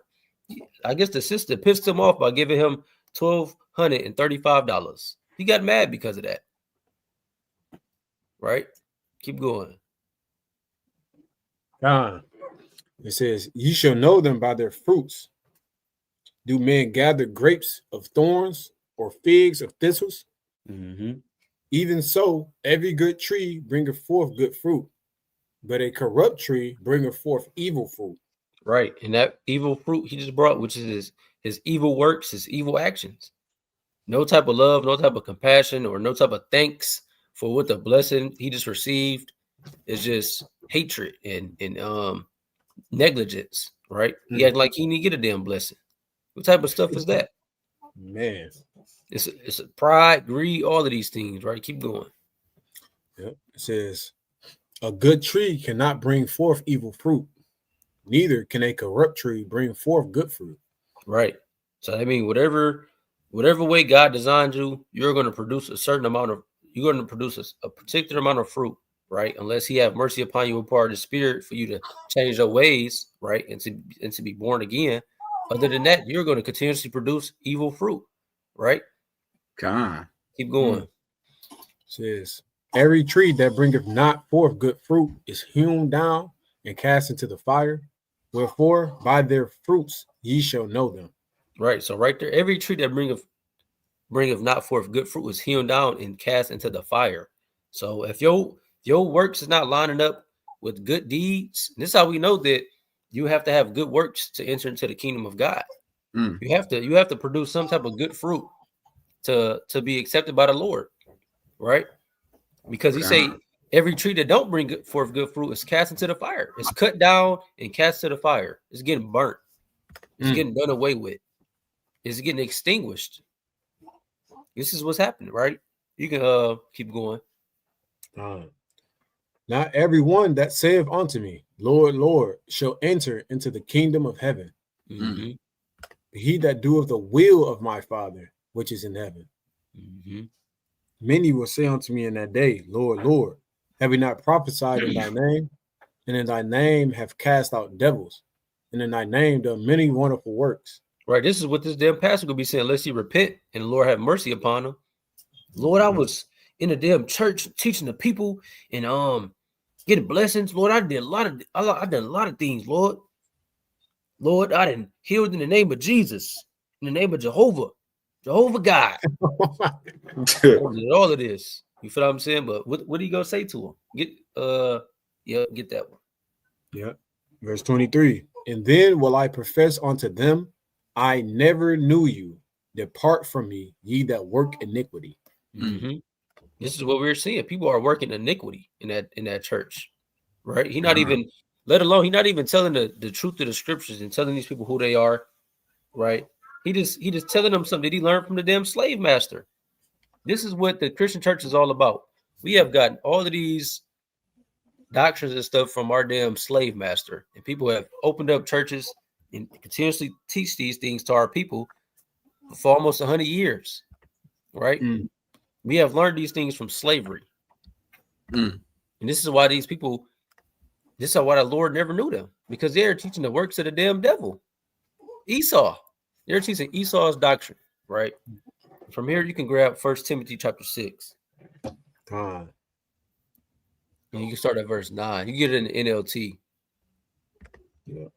I guess the sister pissed him off by giving him $1,235. He got mad because of that. Right? Keep going. It says, ye shall know them by their fruits. Do men gather grapes of thorns or figs of thistles? Even so, every good tree bringeth forth good fruit, but a corrupt tree bringeth forth evil fruit. Right. And that evil fruit he just brought, which is his evil works, his evil actions. No type of love, no type of compassion, or no type of thanks for what the blessing he just received. It's just hatred and negligence, right? He act like he didn't get a damn blessing. What type of stuff is that? Man. It's a pride, greed, all of these things, right? Keep going. Yep. It says, a good tree cannot bring forth evil fruit, neither can a corrupt tree bring forth good fruit. Right. So I mean, whatever way God designed you, you're going to produce a certain amount of, you're going to produce a particular amount of fruit, right? Unless he have mercy upon you and part of the spirit for you to change your ways, right? And to be born again. Other than that, you're going to continuously produce evil fruit, right? God. Keep going. Says, every tree that bringeth not forth good fruit is hewn down and cast into the fire. Wherefore, by their fruits ye shall know them. Right. So right there, every tree that bringeth not forth good fruit is hewn down and cast into the fire. So if your works is not lining up with good deeds, this is how we know that you have to have good works to enter into the kingdom of God. You have to produce some type of good fruit to be accepted by the Lord, right? Because he say every tree that don't bring forth good fruit is cast into the fire. It's cut down and cast to the fire. It's getting burnt. It's getting done away with. It's getting extinguished. This is what's happening, right? You can keep going. Not everyone that saith unto me, Lord, Lord, shall enter into the kingdom of heaven. He that doeth the will of my Father, which is in heaven. Many will say unto me in that day, Lord, Lord, have we not prophesied in thy name? And in thy name have cast out devils, and in thy name done many wonderful works. Right. This is what this damn pastor gonna be saying. Unless he repent and the Lord have mercy upon him. Lord, I was in a damn church teaching the people and getting blessings. Lord, I did a lot of things, Lord. Lord, I done healed in the name of Jesus, in the name of Jehovah God. All of this. You feel what I'm saying? But what are you gonna say to him? Get that one. Yeah. Verse 23. And then will I profess unto them, I never knew you. Depart from me, ye that work iniquity. This is what we're seeing. People are working iniquity in that church, right? He not even, let alone, he not even telling the truth of the scriptures and telling these people who they are, right? He just telling them something that he learned from the damn slave master. This is what the Christian church is all about. We have gotten all of these doctrines and stuff from our damn slave master, and people have opened up churches and continuously teach these things to our people for almost 100 years, right? We have learned these things from slavery, and this is why these people, this is why the Lord never knew them, because they're teaching the works of the damn devil, Esau. They're teaching Esau's doctrine, right? From here, you can grab 1 Timothy chapter 6. And you can start at verse 9. You get it in the NLT. Yeah.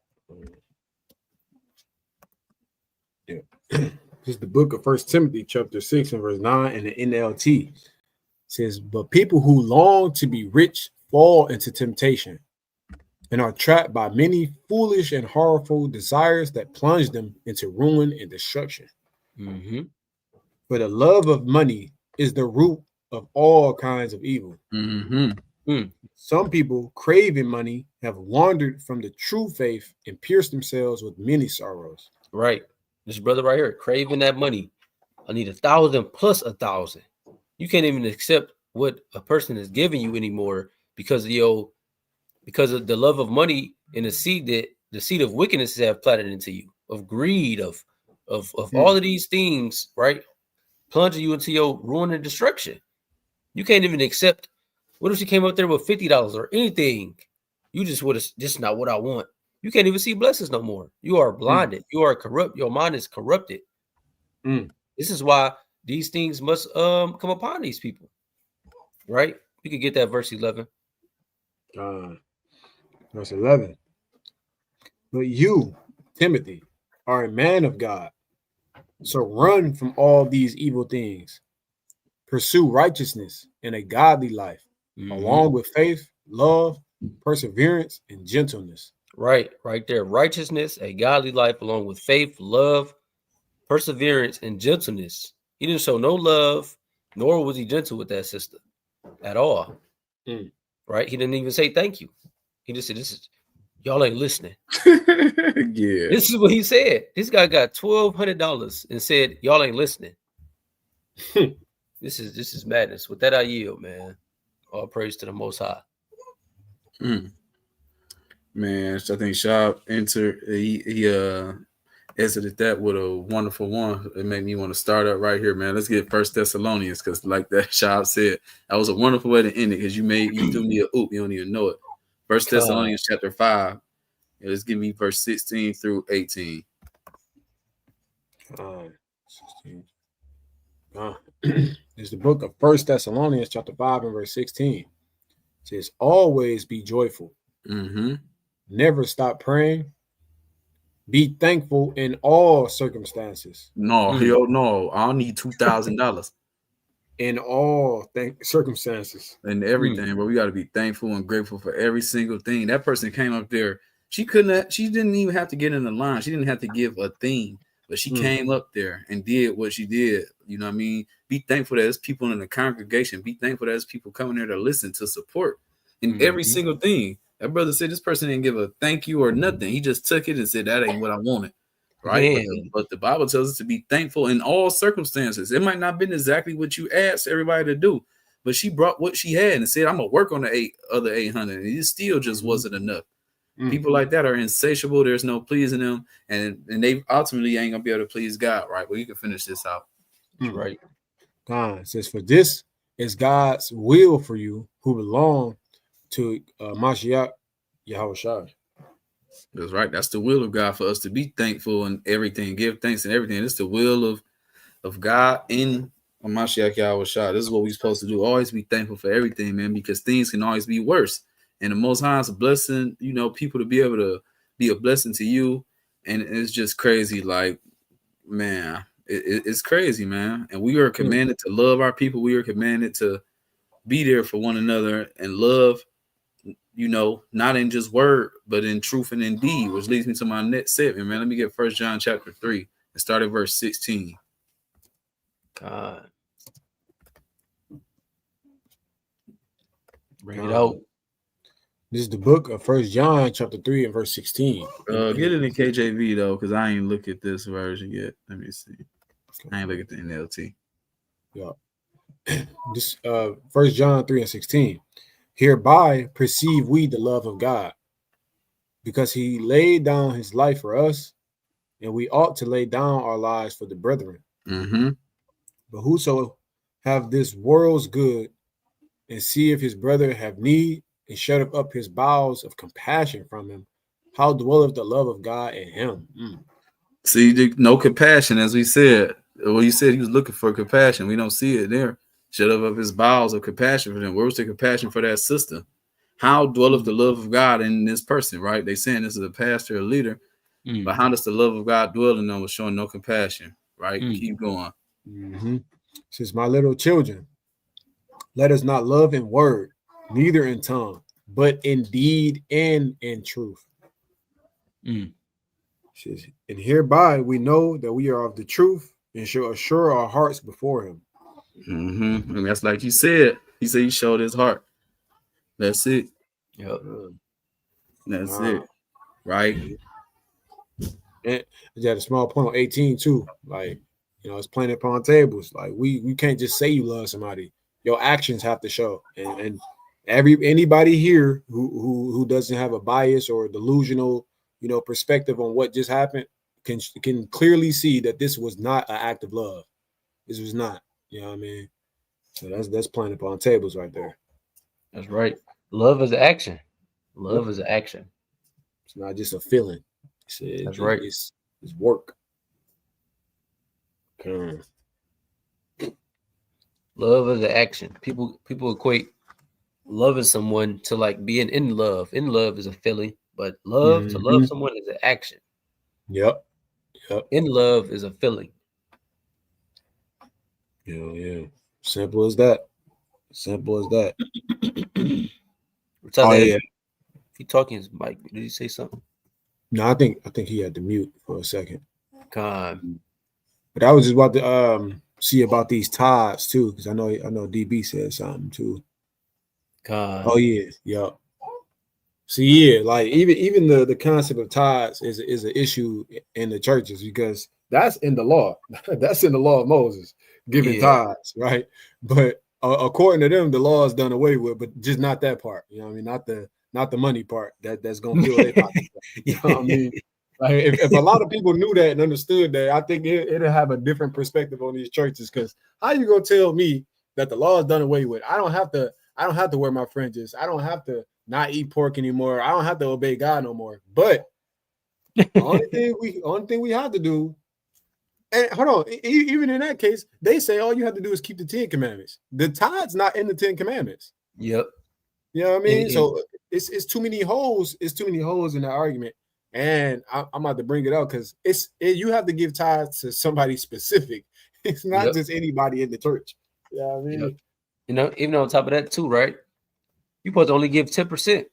This is the book of 1 Timothy chapter 6 and verse 9 in the NLT. It says, but people who long to be rich fall into temptation and are trapped by many foolish and harmful desires that plunge them into ruin and destruction. Mm-hmm. For the love of money is the root of all kinds of evil. Mm. Some people, craving money, have wandered from the true faith and pierced themselves with many sorrows. Right. This brother right here, craving that money. I need 1,000 plus 1,000. You can't even accept what a person is giving you anymore because of the love of money and the seed of wickedness have planted into you, of greed, of all of these things, right? Plunging you into your ruin and destruction. You can't even accept. What if she came up there with $50 or anything? You just would have, this is not what I want. You can't even see blessings no more. You are blinded. You are corrupt. Your mind is corrupted. This is why these things must come upon these people. Right? You could get that verse 11. Verse 11. But you, Timothy, are a man of God. So run from all these evil things. Pursue righteousness and a godly life, along with faith, love, perseverance, and gentleness. Right there. Righteousness, a godly life, along with faith, love, perseverance, and gentleness. He didn't show no love, nor was he gentle with that sister at all. Right? He didn't even say thank you. He just said, "This is y'all ain't listening." Yeah. This is what he said. This guy got $1,200 and said, "Y'all ain't listening." This is madness. With that, I yield, man. All praise to the Most High. Man, I think Shab he exited that with a wonderful one. It made me want to start up right here, man. Let's get First Thessalonians, because like that Shab said, that was a wonderful way to end it, because you threw me a oop, you don't even know it. First Thessalonians chapter 5. Let's give me verse 16 through 18. 16. It's the book of First Thessalonians chapter 5 and verse 16. It says, always be joyful. Never stop praying. Be thankful in all circumstances. No, no, I'll need $2,000. In all circumstances. And everything, but we got to be thankful and grateful for every single thing. That person came up there. She didn't even have to get in the line. She didn't have to give a thing, but she came up there and did what she did. You know what I mean? Be thankful that there's people in the congregation. Be thankful that there's people coming there to listen, to support in every single thing. That brother said this person didn't give a thank you or nothing. He just took it and said, that ain't what I wanted. Right. But the Bible tells us to be thankful in all circumstances. It might not have been exactly what you asked everybody to do, but she brought what she had and said, I'm going to work on the other 800. And it still just wasn't enough. People like that are insatiable. There's no pleasing them. And they ultimately ain't going to be able to please God. Right. Well, you can finish this out. Right. God says, for this is God's will for you who belong to Mashiach Yahawah. That's right. That's the will of God for us to be thankful and everything, give thanks and everything. It's the will of God in Mashiach Yahawah. This is what we're supposed to do. Always be thankful for everything, man, because things can always be worse. And the Most High is a blessing, people to be able to be a blessing to you. And it's just crazy. Like, man, it's crazy, man. And we are commanded to love our people. We are commanded to be there for one another and love, not in just word, but in truth and in deed, which leads me to my next segment, man. Let me get 1 John chapter 3 and start at verse 16. God. Bring it out. This is the book of 1 John chapter 3 and verse 16. Get it in KJV, though, because I ain't look at this version yet. Let me see. I ain't look at the NLT. Yeah. This 1 John 3 and 16. Hereby perceive we the love of God, because he laid down his life for us, and we ought to lay down our lives for the brethren. But whoso have this world's good, and see if his brother have need, and shut up his bowels of compassion from him, how dwelleth the love of God in him? See, no compassion, as we said. Well, you said he was looking for compassion. We don't see it there. Shut up his bowels of compassion for them. Where was the compassion for that sister? How dwelleth the love of God in this person, right? They saying this is a pastor, a leader, but how does the love of God dwell in them with showing no compassion, right? Keep going. Says, my little children, let us not love in word, neither in tongue, but in deed and in truth. Mm. Says, and hereby we know that we are of the truth and shall assure our hearts before him. Mm-hmm. And that's like you said. He said he showed his heart. That's it. Yep. That's it. Right? And you had a small point on 18 too. Like, you know, it's playing upon tables. Like we can't just say you love somebody. Your actions have to show. And anybody here who doesn't have a bias or delusional, you know, perspective on what just happened can clearly see that this was not an act of love. This was not. You know what I mean? So that's playing upon tables right there. That's right. Love is action. Love is action. It's not just a feeling. That's right. It's work. Okay. Love is action. People equate loving someone to like being in love. In love is a feeling, but love to love someone is an action. Yep. In love is a feeling. Yeah. Simple as that. Simple as that. Yeah. He talking his mic. Did he say something? No, I think he had to mute for a second. God. But I was just about to see about these tithes too, because I know DB said something too. God. Oh yeah, yep. See, yeah, like even the concept of tithes is an issue in the churches because that's in the law. That's in the law of Moses, giving tithes, right? But according to them, the law is done away with, but just not that part. You know what I mean? Not the money part that's gonna fill their pockets. You know what I mean? Like if a lot of people knew that and understood that, I think it'll have a different perspective on these churches. Because how you gonna tell me that the law is done away with? I don't have to wear my fringes. I don't have to not eat pork anymore. I don't have to obey God no more. But the only thing we have to do, and hold on, even in that case, they say all you have to do is keep the 10 commandments. The tide's not in the 10 commandments. Yep. You know what I mean? So it's too many holes. It's too many holes in that argument. And I'm about to bring it up because you have to give tithes to somebody specific. It's not just anybody in the church. You know what I mean? Yep. You know, even on top of that too, right? You're supposed to only give 10%.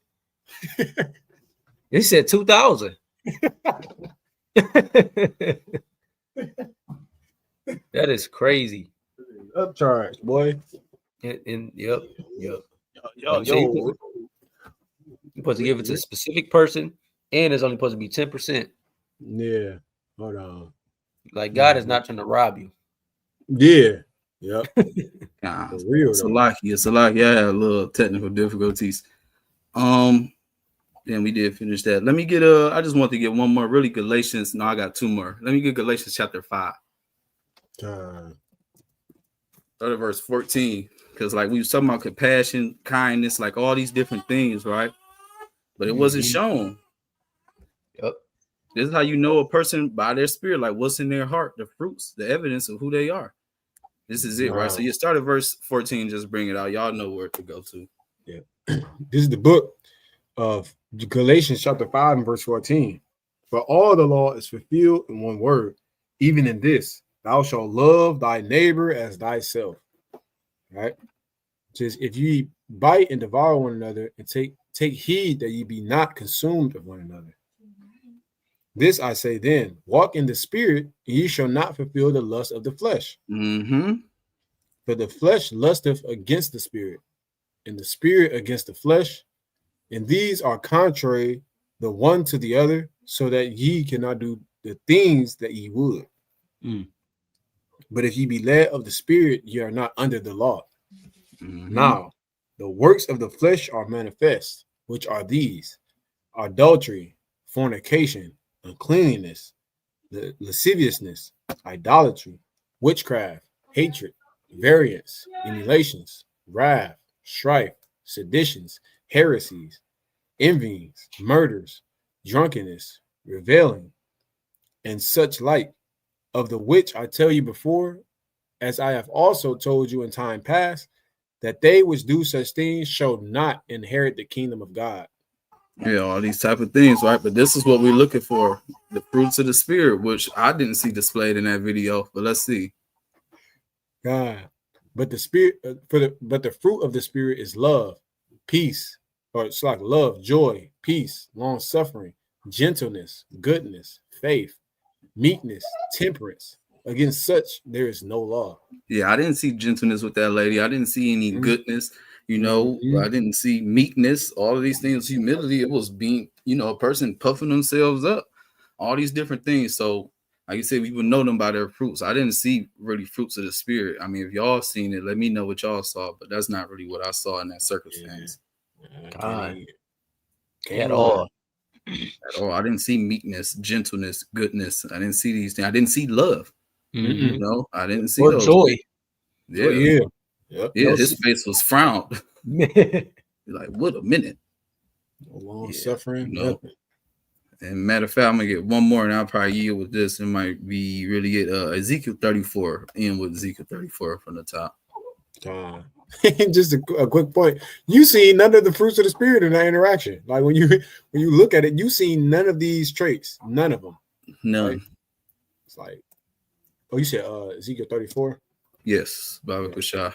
They said 2,000. That is crazy. Upcharge, boy. And yep. Yo. You're supposed to give it to a specific person, and it's only supposed to be 10%. Yeah. Hold on. Like God is not trying to rob you. Yeah. Yep. Nah, for real. It's a lot. Yeah, a little technical difficulties. Then we did finish that. Let me get I just want to get one more. Really, Galatians. No, I got two more. Let me get Galatians chapter 5. Start at verse 14. Because like we were talking about compassion, kindness, like all these different things, right? But it wasn't shown. Yep. This is how you know a person by their spirit, like what's in their heart, the fruits, the evidence of who they are. This is it, right? So you start at verse 14, just bring it out. Y'all know where to go to. Yeah. This is the book of Galatians chapter 5 and verse 14. For all the law is fulfilled in one word, even in this, thou shalt love thy neighbor as thyself. Right? Just if ye bite and devour one another, and take heed that ye be not consumed of one another. This I say then, walk in the spirit, and ye shall not fulfill the lust of the flesh. For the flesh lusteth against the spirit, and the spirit against the flesh, and these are contrary the one to the other, so that ye cannot do the things that ye would. But if ye be led of the spirit, ye are not under the law. Now, the works of the flesh are manifest, which are these: adultery, fornication, uncleanness, lasciviousness, idolatry, witchcraft, hatred, variance, emulations, wrath, strife, seditions, heresies, envyings, murders, drunkenness, reveling, and such like, of the which I tell you before, as I have also told you in time past, that they which do such things shall not inherit the kingdom of God. Yeah, all these type of things, right? But this is what we're looking for, the fruits of the spirit, which I didn't see displayed in that video, but let's see. God, but the spirit, but the fruit of the spirit is love, peace, or it's like love, joy, peace, long suffering, gentleness, goodness, faith, meekness, temperance. Against such there is no law. Yeah, I didn't see gentleness with that lady. I didn't see any goodness. You know, Mhm. I didn't see meekness. All of these things, humility. It was being, you know, a person puffing themselves up. All these different things. So, like you said, we would know them by their fruits. I didn't see really fruits of the spirit. I mean, if y'all seen it, let me know what y'all saw. But that's not really what I saw in that circumstance God. Can't At lie. all. at all. I didn't see meekness, gentleness, goodness. I didn't see these things. I didn't see love. Mhm. You know, I didn't see Or those. joy. Yeah, Oh, yeah. Yep. yeah. No, His face was frowned. Like, what a minute. no long Yeah, suffering, you know. nothing. And matter of fact, I'm gonna get one more, and I'll probably yield with this. It might be really it. Ezekiel 34. End with Ezekiel 34 from the top. Just a quick point. You see none of the fruits of the spirit in that interaction. Like when you look at it, you see none of these traits. None of them. None. Right? It's like, oh, you said Ezekiel 34. Yes, Baba Kushah.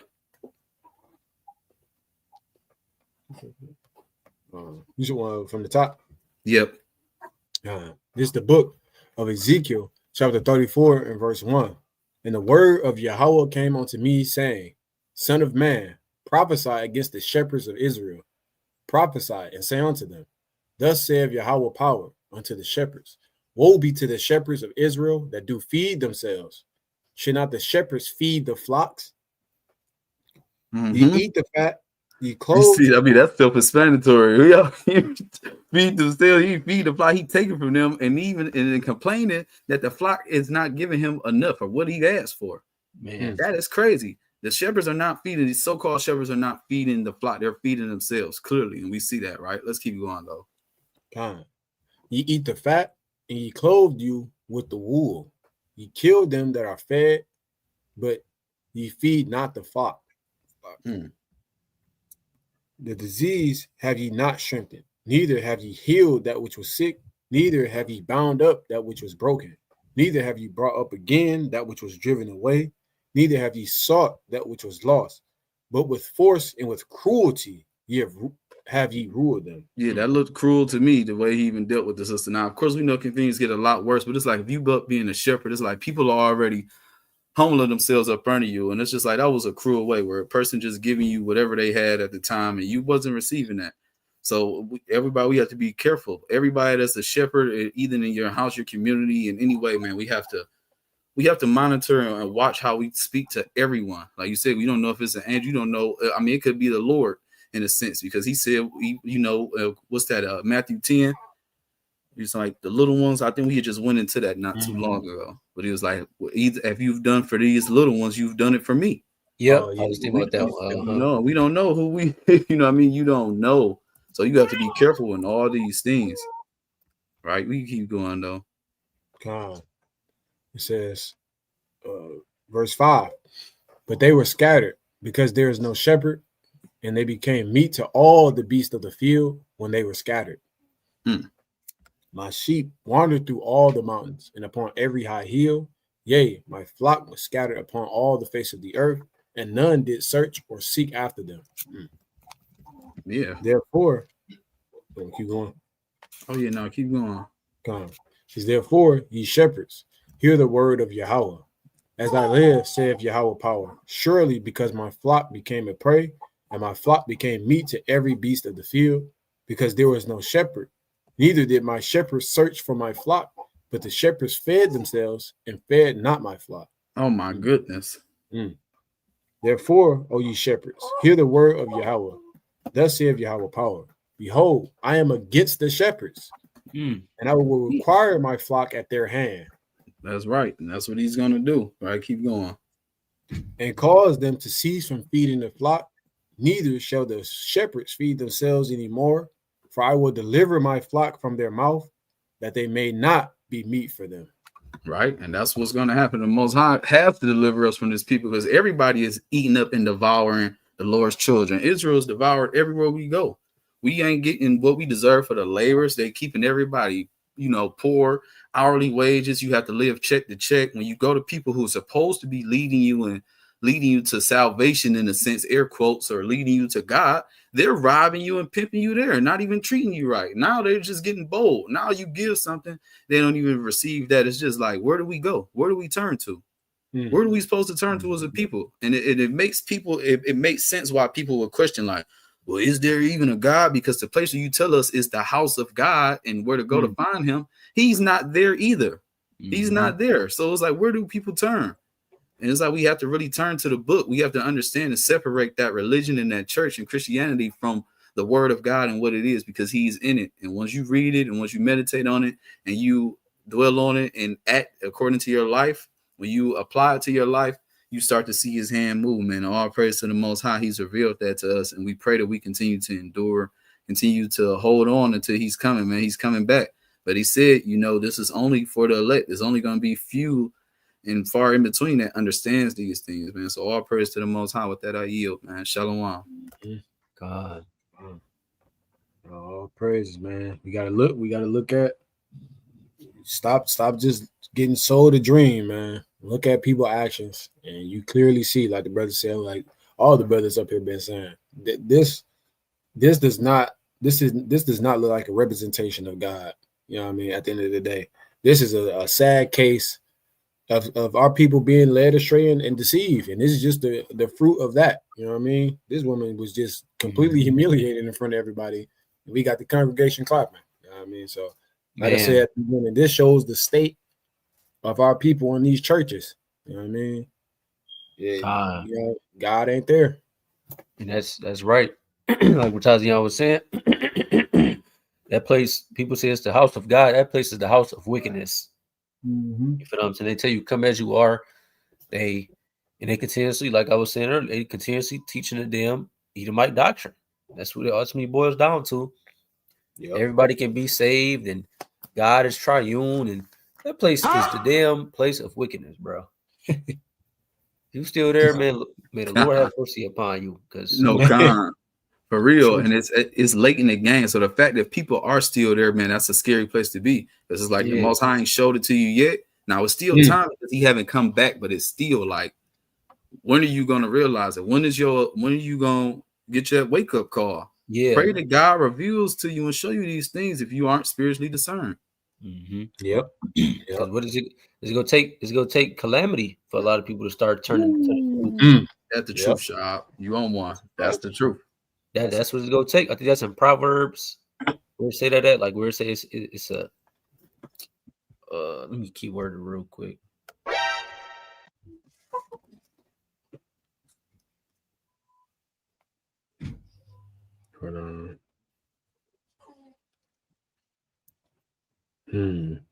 You should one from the top. Yep. This is the book of Ezekiel, chapter 34, and verse 1. And the word of Yahawah came unto me, saying, Son of man, prophesy against the shepherds of Israel. Prophesy and say unto them, Thus saith Yahawah power unto the shepherds. Woe be to the shepherds of Israel that do feed themselves. Should not the shepherds feed the flocks? You eat the fat, you clothe. You see, I mean, that's self-explanatory. He feed them still, he feed the flock, he taking from them, and even and complaining that the flock is not giving him enough of what he asked for. Man, that is crazy. The shepherds are not feeding, these so-called shepherds are not feeding the flock, they're feeding themselves, clearly, and we see that, right? Let's keep going though. Ye eat the fat, and ye clothed you with the wool. Ye kill them that are fed, but ye feed not the flock. The disease have ye not strengthened, neither have ye healed that which was sick, neither have ye bound up that which was broken, neither have ye brought up again that which was driven away, neither have ye sought that which was lost, but with force and with cruelty ye have ye ruled them. Yeah, that looked cruel to me, the way he even dealt with the sister. Now, of course, we know things get a lot worse, but it's like if you up being a shepherd, it's like people are already humbling themselves up front of you. And it's just like that was a cruel way where a person just giving you whatever they had at the time and you wasn't receiving that. So everybody, we have to be careful. Everybody that's a shepherd, either in your house, your community, in any way, man, we have to monitor and watch how we speak to everyone. Like you said, we don't know if it's an angel. You don't know. I mean, it could be the Lord in a sense, because he said, what's that? Matthew 10. He's like the little ones. I think we just went into that not too long ago. But he was like, either if you've done for these little ones, you've done it for me. Yep. I was thinking about that one. No, we don't know who we, you know what I mean? You don't know. So you have to be careful in all these things. Right? We keep going though. It says, verse 5, but they were scattered because there is no shepherd, and they became meat to all the beasts of the field when they were scattered. My sheep wandered through all the mountains and upon every high hill. Yea, my flock was scattered upon all the face of the earth, and none did search or seek after them. Yeah. Therefore, keep going. Oh yeah, no, keep going. Therefore, ye shepherds, hear the word of Yahawah. As I live, saith Yahawah power, surely because my flock became a prey, and my flock became meat to every beast of the field, because there was no shepherd, neither did my shepherds search for my flock, but the shepherds fed themselves and fed not my flock. Oh my goodness. Therefore, O ye shepherds, hear the word of Yahawah. Thus saith Yahawah power, behold, I am against the shepherds, and I will require my flock at their hand. That's right. And that's what he's going to do. All right, keep going. And cause them to cease from feeding the flock, neither shall the shepherds feed themselves anymore, for I will deliver my flock from their mouth, that they may not be meat for them. Right. And that's what's going to happen. The Most High have to deliver us from this people, because everybody is eating up and devouring the Lord's children. Israel is devoured everywhere we go. We ain't getting what we deserve for the labors. They keeping everybody, poor, hourly wages. You have to live check to check. When you go to people who are supposed to be leading you to salvation, in a sense, air quotes, or leading you to God, they're robbing you and pimping you there and not even treating you right. Now they're just getting bold. Now you give something, they don't even receive that. It's just like, where do we go? Where do we turn to? Where are we supposed to turn to as a people? And it makes people, it makes sense why people would question, like, well, is there even a God? Because the place where you tell us is the house of God and where to go to find him. He's not there either. He's not there. So it's like, where do people turn? And it's like, we have to really turn to the book. We have to understand and separate that religion and that church and Christianity from the word of God and what it is, because he's in it. And once you read it and once you meditate on it and you dwell on it and act according to your life, when you apply it to your life, you start to see his hand move, man. All praise to the Most High. He's revealed that to us. And we pray that we continue to endure, continue to hold on until he's coming, man. He's coming back. But he said, you know, this is only for the elect. There's only going to be few and far in between that understands these things, man. So all praise to the Most High. With that, I yield, man. Shalom. God. All praises, man. We gotta look at, stop just getting sold a dream, man. Look at people's actions, and you clearly see, like the brother said, like all the brothers up here been saying, this does not look like a representation of God. You know what I mean? At the end of the day, this is a sad case of our people being led astray and deceived, and this is just the fruit of that. You know what I mean? This woman was just completely humiliated in front of everybody, and we got the congregation clapping. You know what I mean? So, like I said at the beginning, this shows the state of our people in these churches. You know what I mean? Yeah, you know, God ain't there. And that's right. Like what Tazian was saying, that place, people say it's the house of God. That place is the house of wickedness. You feel what I'm saying? They tell you come as you are. They continuously, like I was saying earlier, they continuously teaching the damn Edomite doctrine. That's what it ultimately boils down to. Yep. Everybody can be saved, and God is triune, and that place is the damn place of wickedness, bro. You still there, man? May the Lord have mercy upon you, because no, God, for real. And it's late in the game. So the fact that people are still there, man, that's a scary place to be. Because it's like the Most High ain't showed it to you yet. Now it's still time because he haven't come back, but it's still like, when are you gonna realize it? When are you gonna get your wake up call? Yeah, pray that God reveals to you and show you these things if you aren't spiritually discerned. Yep. What is it? It's gonna take calamity for a lot of people to start turning to the truth. That's the truth, Shab. You own one. That's the truth. That's what it's gonna take. I think that's in Proverbs. Where say that at? Like where it says it's a let me keyword it real quick.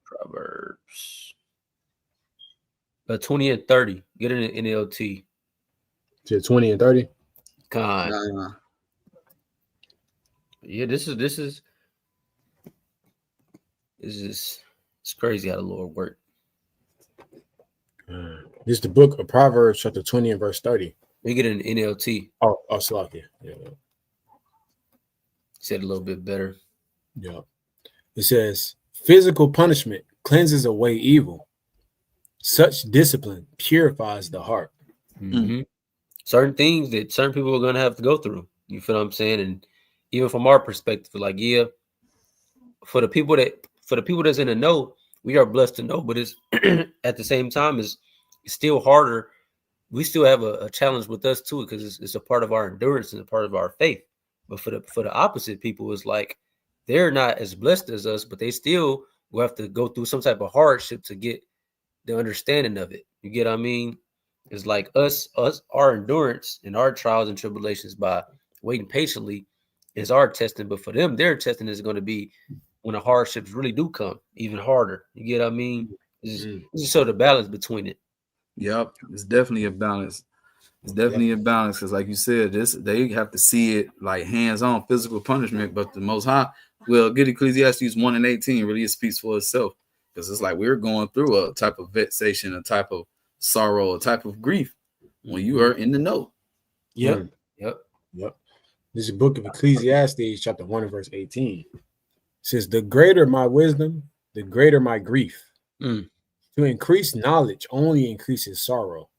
Proverbs 20 and 30. Get it in NLT. To 20 and 30. God. Yeah, this is it's crazy how the Lord worked. This is the book of Proverbs, chapter 20 and verse 30. We get it in NLT. Oh, Slakia. Yeah. Said a little bit better. Yeah. It says, physical punishment cleanses away evil. Such discipline purifies the heart. Certain things that certain people are going to have to go through. You feel what I'm saying? And even from our perspective, like, for the people that's in the know, we are blessed to know, but it's at the same time, it's still harder. We still have a challenge with us too, because it's a part of our endurance and a part of our faith. But for the opposite people, it's like they're not as blessed as us, but they still will have to go through some type of hardship to get the understanding of it. You get what I mean? It's like us, our endurance and our trials and tribulations by waiting patiently is our testing. But for them, their testing is going to be when the hardships really do come, even harder. You get what I mean? It's just so the balance between it. Yep, it's definitely a balance. It's definitely a balance because, like you said, they have to see it like hands-on physical punishment. But the Most High, well, get Ecclesiastes 1 and 18 really speaks for itself, because it's like we're going through a type of vexation, a type of sorrow, a type of grief when you are in the know. Yep. This is the book of Ecclesiastes, chapter 1 and verse 18. It says, the greater my wisdom, the greater my grief. To increase knowledge only increases sorrow.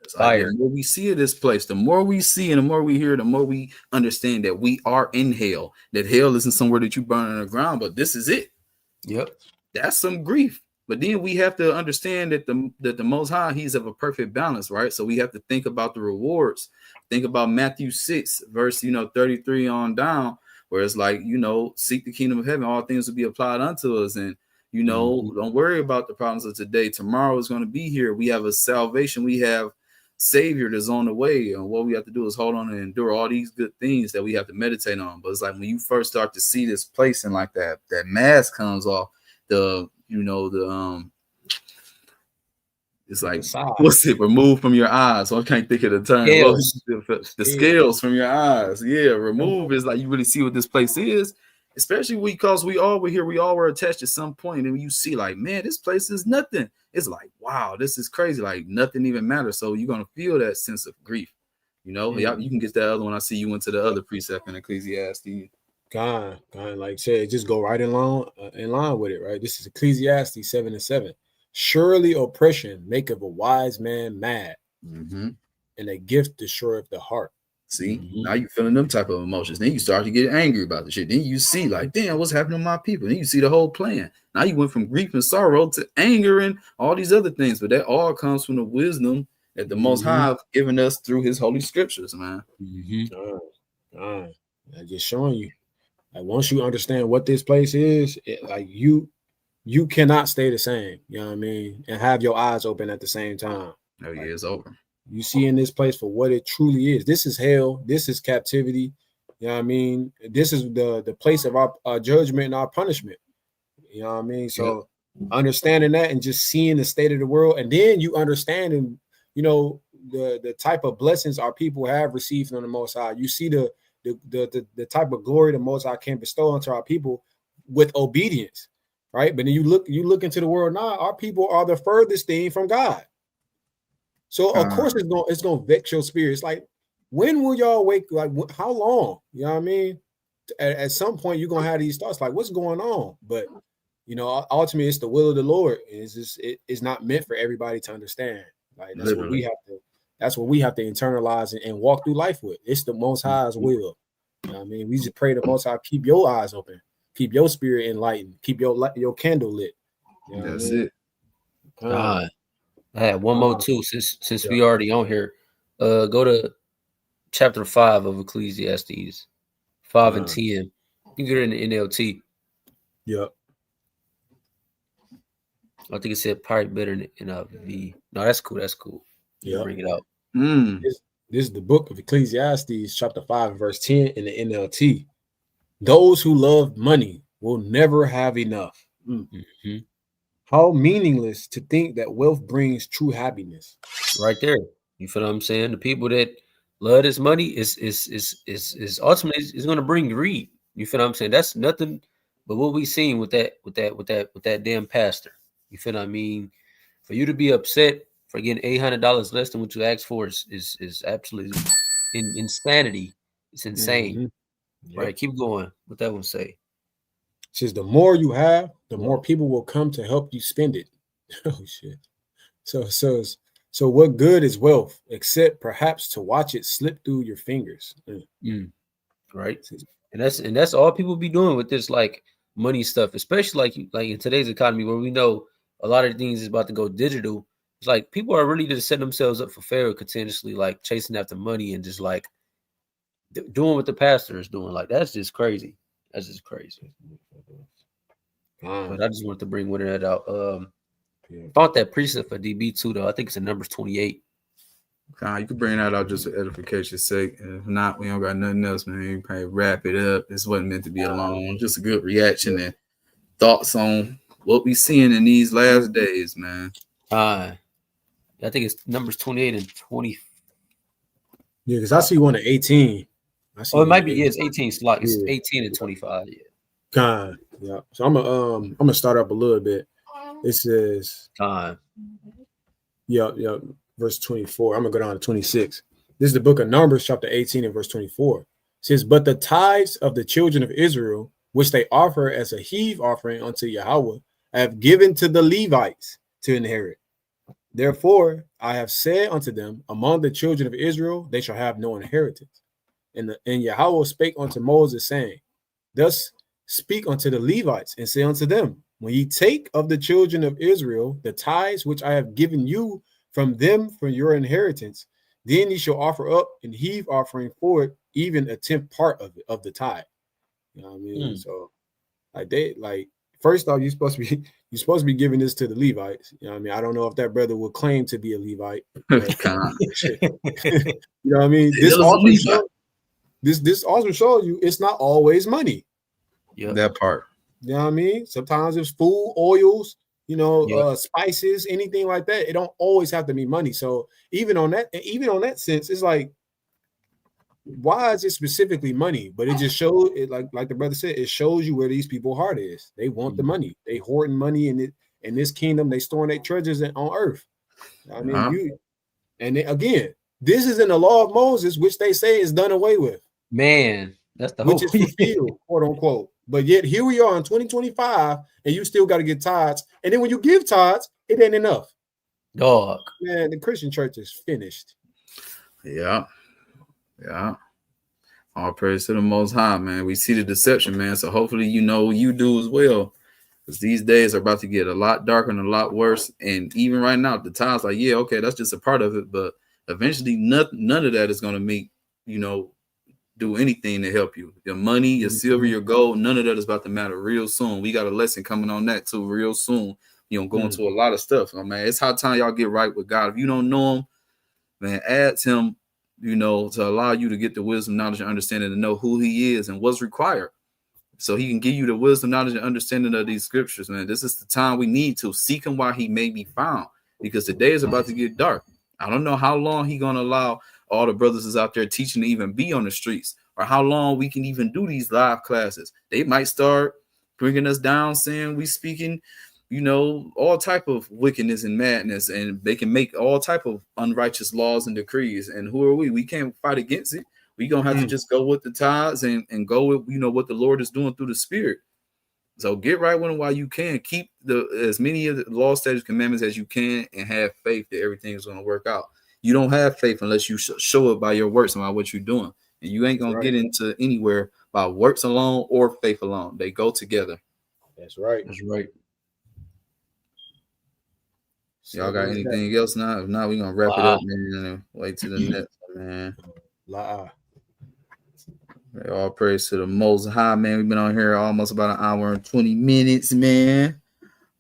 It's like Fire. the more we see of this place, the more we see and the more we hear, the more we understand that we are in hell. That hell isn't somewhere that you burn in the ground, but this is it. Yep. That's some grief. But then we have to understand that the Most High, He's of a perfect balance, right? So we have to think about the rewards. Think about Matthew 6, verse 33 on down, where it's like, seek the kingdom of heaven, all things will be applied unto us. And don't worry about the problems of today. Tomorrow is going to be here. We have a salvation. We have Savior that's on the way. And what we have to do is hold on and endure all these good things that we have to meditate on. But it's like when you first start to see this place and like that mask comes off, it's like, what's it? Removed from your eyes. So I can't think of the term. The scales from your eyes. Yeah, remove is like you really see what this place is, especially because we all were here. We all were attached at some point, and you see, like, man, this place is nothing. It's like, wow, this is crazy. Like nothing even matters. So you're gonna feel that sense of grief. You can get that other one. I see you went to the other precept in Ecclesiastes. God, like I said, just go right in line with it, right? This is Ecclesiastes 7:7. Surely oppression maketh a wise man mad, and a gift destroyeth the heart. See, now you're feeling them type of emotions. Then you start to get angry about the shit. Then you see, like, damn, what's happening to my people? Then you see the whole plan. Now you went from grief and sorrow to anger and all these other things. But that all comes from the wisdom that the Most High have given us through His holy scriptures, man. I'm just showing you. Like once you understand what this place is, you cannot stay the same. You know what I mean? And have your eyes open at the same time. Oh yeah, it's over. You see in this place for what it truly is. This is hell. This is captivity. You know what I mean? This is the place of our judgment and our punishment. You know what I mean? So understanding that and just seeing the state of the world, and then you understanding, the type of blessings our people have received from the Most High. You see the type of glory the Most High can bestow onto our people with obedience, right? But then you look into the world now, our people are the furthest thing from God. So of course it's gonna vex your spirit. It's like, when will y'all wake? Like, how long? You know what I mean? At some point you're gonna have these thoughts like, what's going on? But ultimately it's the will of the Lord. It's not meant for everybody to understand. Like that's what we have to. That's what we have to internalize and walk through life with. It's the Most High's will. You know what I mean? We just pray the Most High keep your eyes open, keep your spirit enlightened, keep your candle lit. You know That's it. God. I had one more too, since we already on here. Go to chapter 5 of Ecclesiastes, 5 and 10. You can get it in the NLT. Yep. I think it said probably better in NIV. No, that's cool. That's cool. Yeah, bring it out. This is the book of Ecclesiastes, chapter 5 and verse 10 in the NLT. Those who love money will never have enough. How meaningless to think that wealth brings true happiness. Right there. You feel what I'm saying? The people that love this money is ultimately is going to bring greed. You feel what I'm saying? That's nothing but what we seen with that damn pastor. You feel what I mean? For you to be upset for getting $800 less than what you asked for is absolutely insanity. It's insane. Right? Keep going. What that one say? It says the more you have, the more people will come to help you spend it. Oh shit. So what good is wealth except perhaps to watch it slip through your fingers? Right. And that's all people be doing with this like money stuff, especially like in today's economy where we know a lot of things is about to go digital. It's like people are really just setting themselves up for failure continuously, like chasing after money and just like doing what the pastor is doing. Like that's just crazy. That's just crazy. But I just wanted to bring one of that out. Found that precept for DB too, though. I think it's in Numbers 28. You can bring that out just for edification's sake. If not, we don't got nothing else, man. You probably wrap it up. This wasn't meant to be a long, just a good reaction and thoughts on what we seeing in these last days, man. I think it's Numbers 28 and 20. Yeah, because I see one at 18. It might be. Yeah, it's 18 slot. It's 18 and 25. Yeah. Yeah. So I'm gonna start up a little bit. It says verse 24. I'm gonna go down to 26. This is the book of Numbers, chapter 18 and verse 24. It says, but the tithes of the children of Israel, which they offer as a heave offering unto Yahawah, I have given to the Levites to inherit. Therefore, I have said unto them, among the children of Israel, they shall have no inheritance. And Yahawah spake unto Moses, saying, thus speak unto the Levites, and say unto them, when ye take of the children of Israel the tithes which I have given you from them for your inheritance, then ye shall offer up and heave offering for it, even a 10th part of it, of the tithe. You know what I mean? So like first off, you're supposed to be giving this to the Levites. You know what I mean? I don't know if that brother would claim to be a Levite. But, you know what I mean? This also shows you it's not always money. Yeah, that part. You know what I mean? Sometimes it's food, oils, spices, anything like that. It don't always have to be money. So even on that sense, it's like, why is it specifically money? But it just shows it, like the brother said, it shows you where these people's heart is. They want the money. They hoarding money in this kingdom. They storing their treasures on earth. I mean, again, this is in the law of Moses, which they say is done away with. Man, that's the which whole is fulfilled, quote unquote. But yet here we are in 2025, and you still got to get tithes. And then when you give tithes, it ain't enough. Dog. Man, the Christian church is finished. Yeah. All praise to the Most High, man. We see the deception, man. So hopefully you do as well. Because these days are about to get a lot darker and a lot worse. And even right now, the times like, yeah, okay, that's just a part of it. But eventually none of that is going to make, do anything to help you. Your money, your silver, your gold, none of that is about to matter real soon. We got a lesson coming on that too real soon. Go into a lot of stuff. Oh, man, it's high time y'all get right with God. If you don't know him, man, ask him, to allow you to get the wisdom, knowledge, and understanding to know who he is and what's required. So he can give you the wisdom, knowledge, and understanding of these scriptures, man. This is the time we need to seek him while he may be found, because the day is about to get dark. I don't know how long he's going to allow all the brothers is out there teaching to even be on the streets, or how long we can even do these live classes. They might start bringing us down, saying we speaking, all type of wickedness and madness, and they can make all type of unrighteous laws and decrees. And who are we? We can't fight against it. We gonna have to just go with the tithes and go with what the Lord is doing through the Spirit. So get right with him while you can. Keep as many of the law, statutes, commandments as you can, and have faith that everything is going to work out. You don't have faith unless you show it by your works and by what you're doing. And you ain't going to get into anywhere by works alone or faith alone. They go together. That's right. Y'all got anything else now? If not, we're going to wrap it up, man, and wait till the next one, man. All praise to the Most High, man. We've been on here almost about an hour and 20 minutes, man.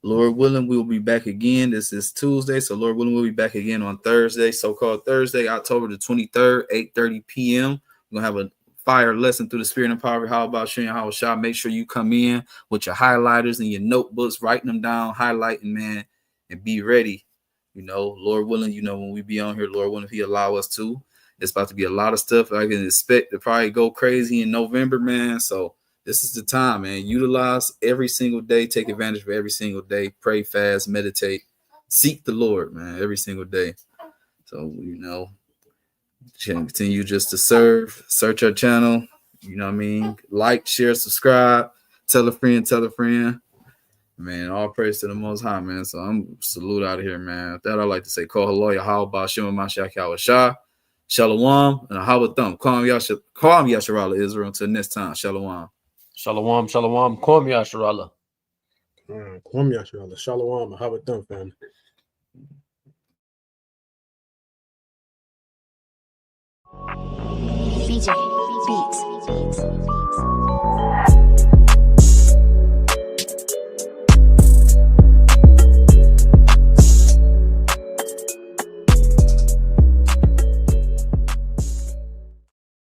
Lord willing, we'll be back again. This is Tuesday, so Lord willing, we'll be back again on Thursday, so-called Thursday, October the 23rd, 8:30 p.m. We're going to have a fire lesson through the Spirit and power. How about Son YAHAWASHI? Make sure you come in with your highlighters and your notebooks, writing them down, highlighting, man, and be ready. Lord willing, when we be on here, Lord willing, if he allow us to. It's about to be a lot of stuff I can expect to probably go crazy in November, man. So this is the time, man. Utilize every single day. Take advantage of every single day. Pray, fast, meditate. Seek the Lord, man, every single day. So, continue just to serve. Search our channel. Like, share, subscribe. Tell a friend. Man, all praise to the Most High, man. So I'm salute out of here, man. With that, I'd like to say, call Yahawah, HaMashaYacH, Yahawah. Shalom and Yahawah thumb. Kwam Yasharala, Israel. Until next time. Shalom. Shalom. Kwam Yasharala. Kwam Yasharala. Shalom. Yahawah thumb, family. BJ Beats.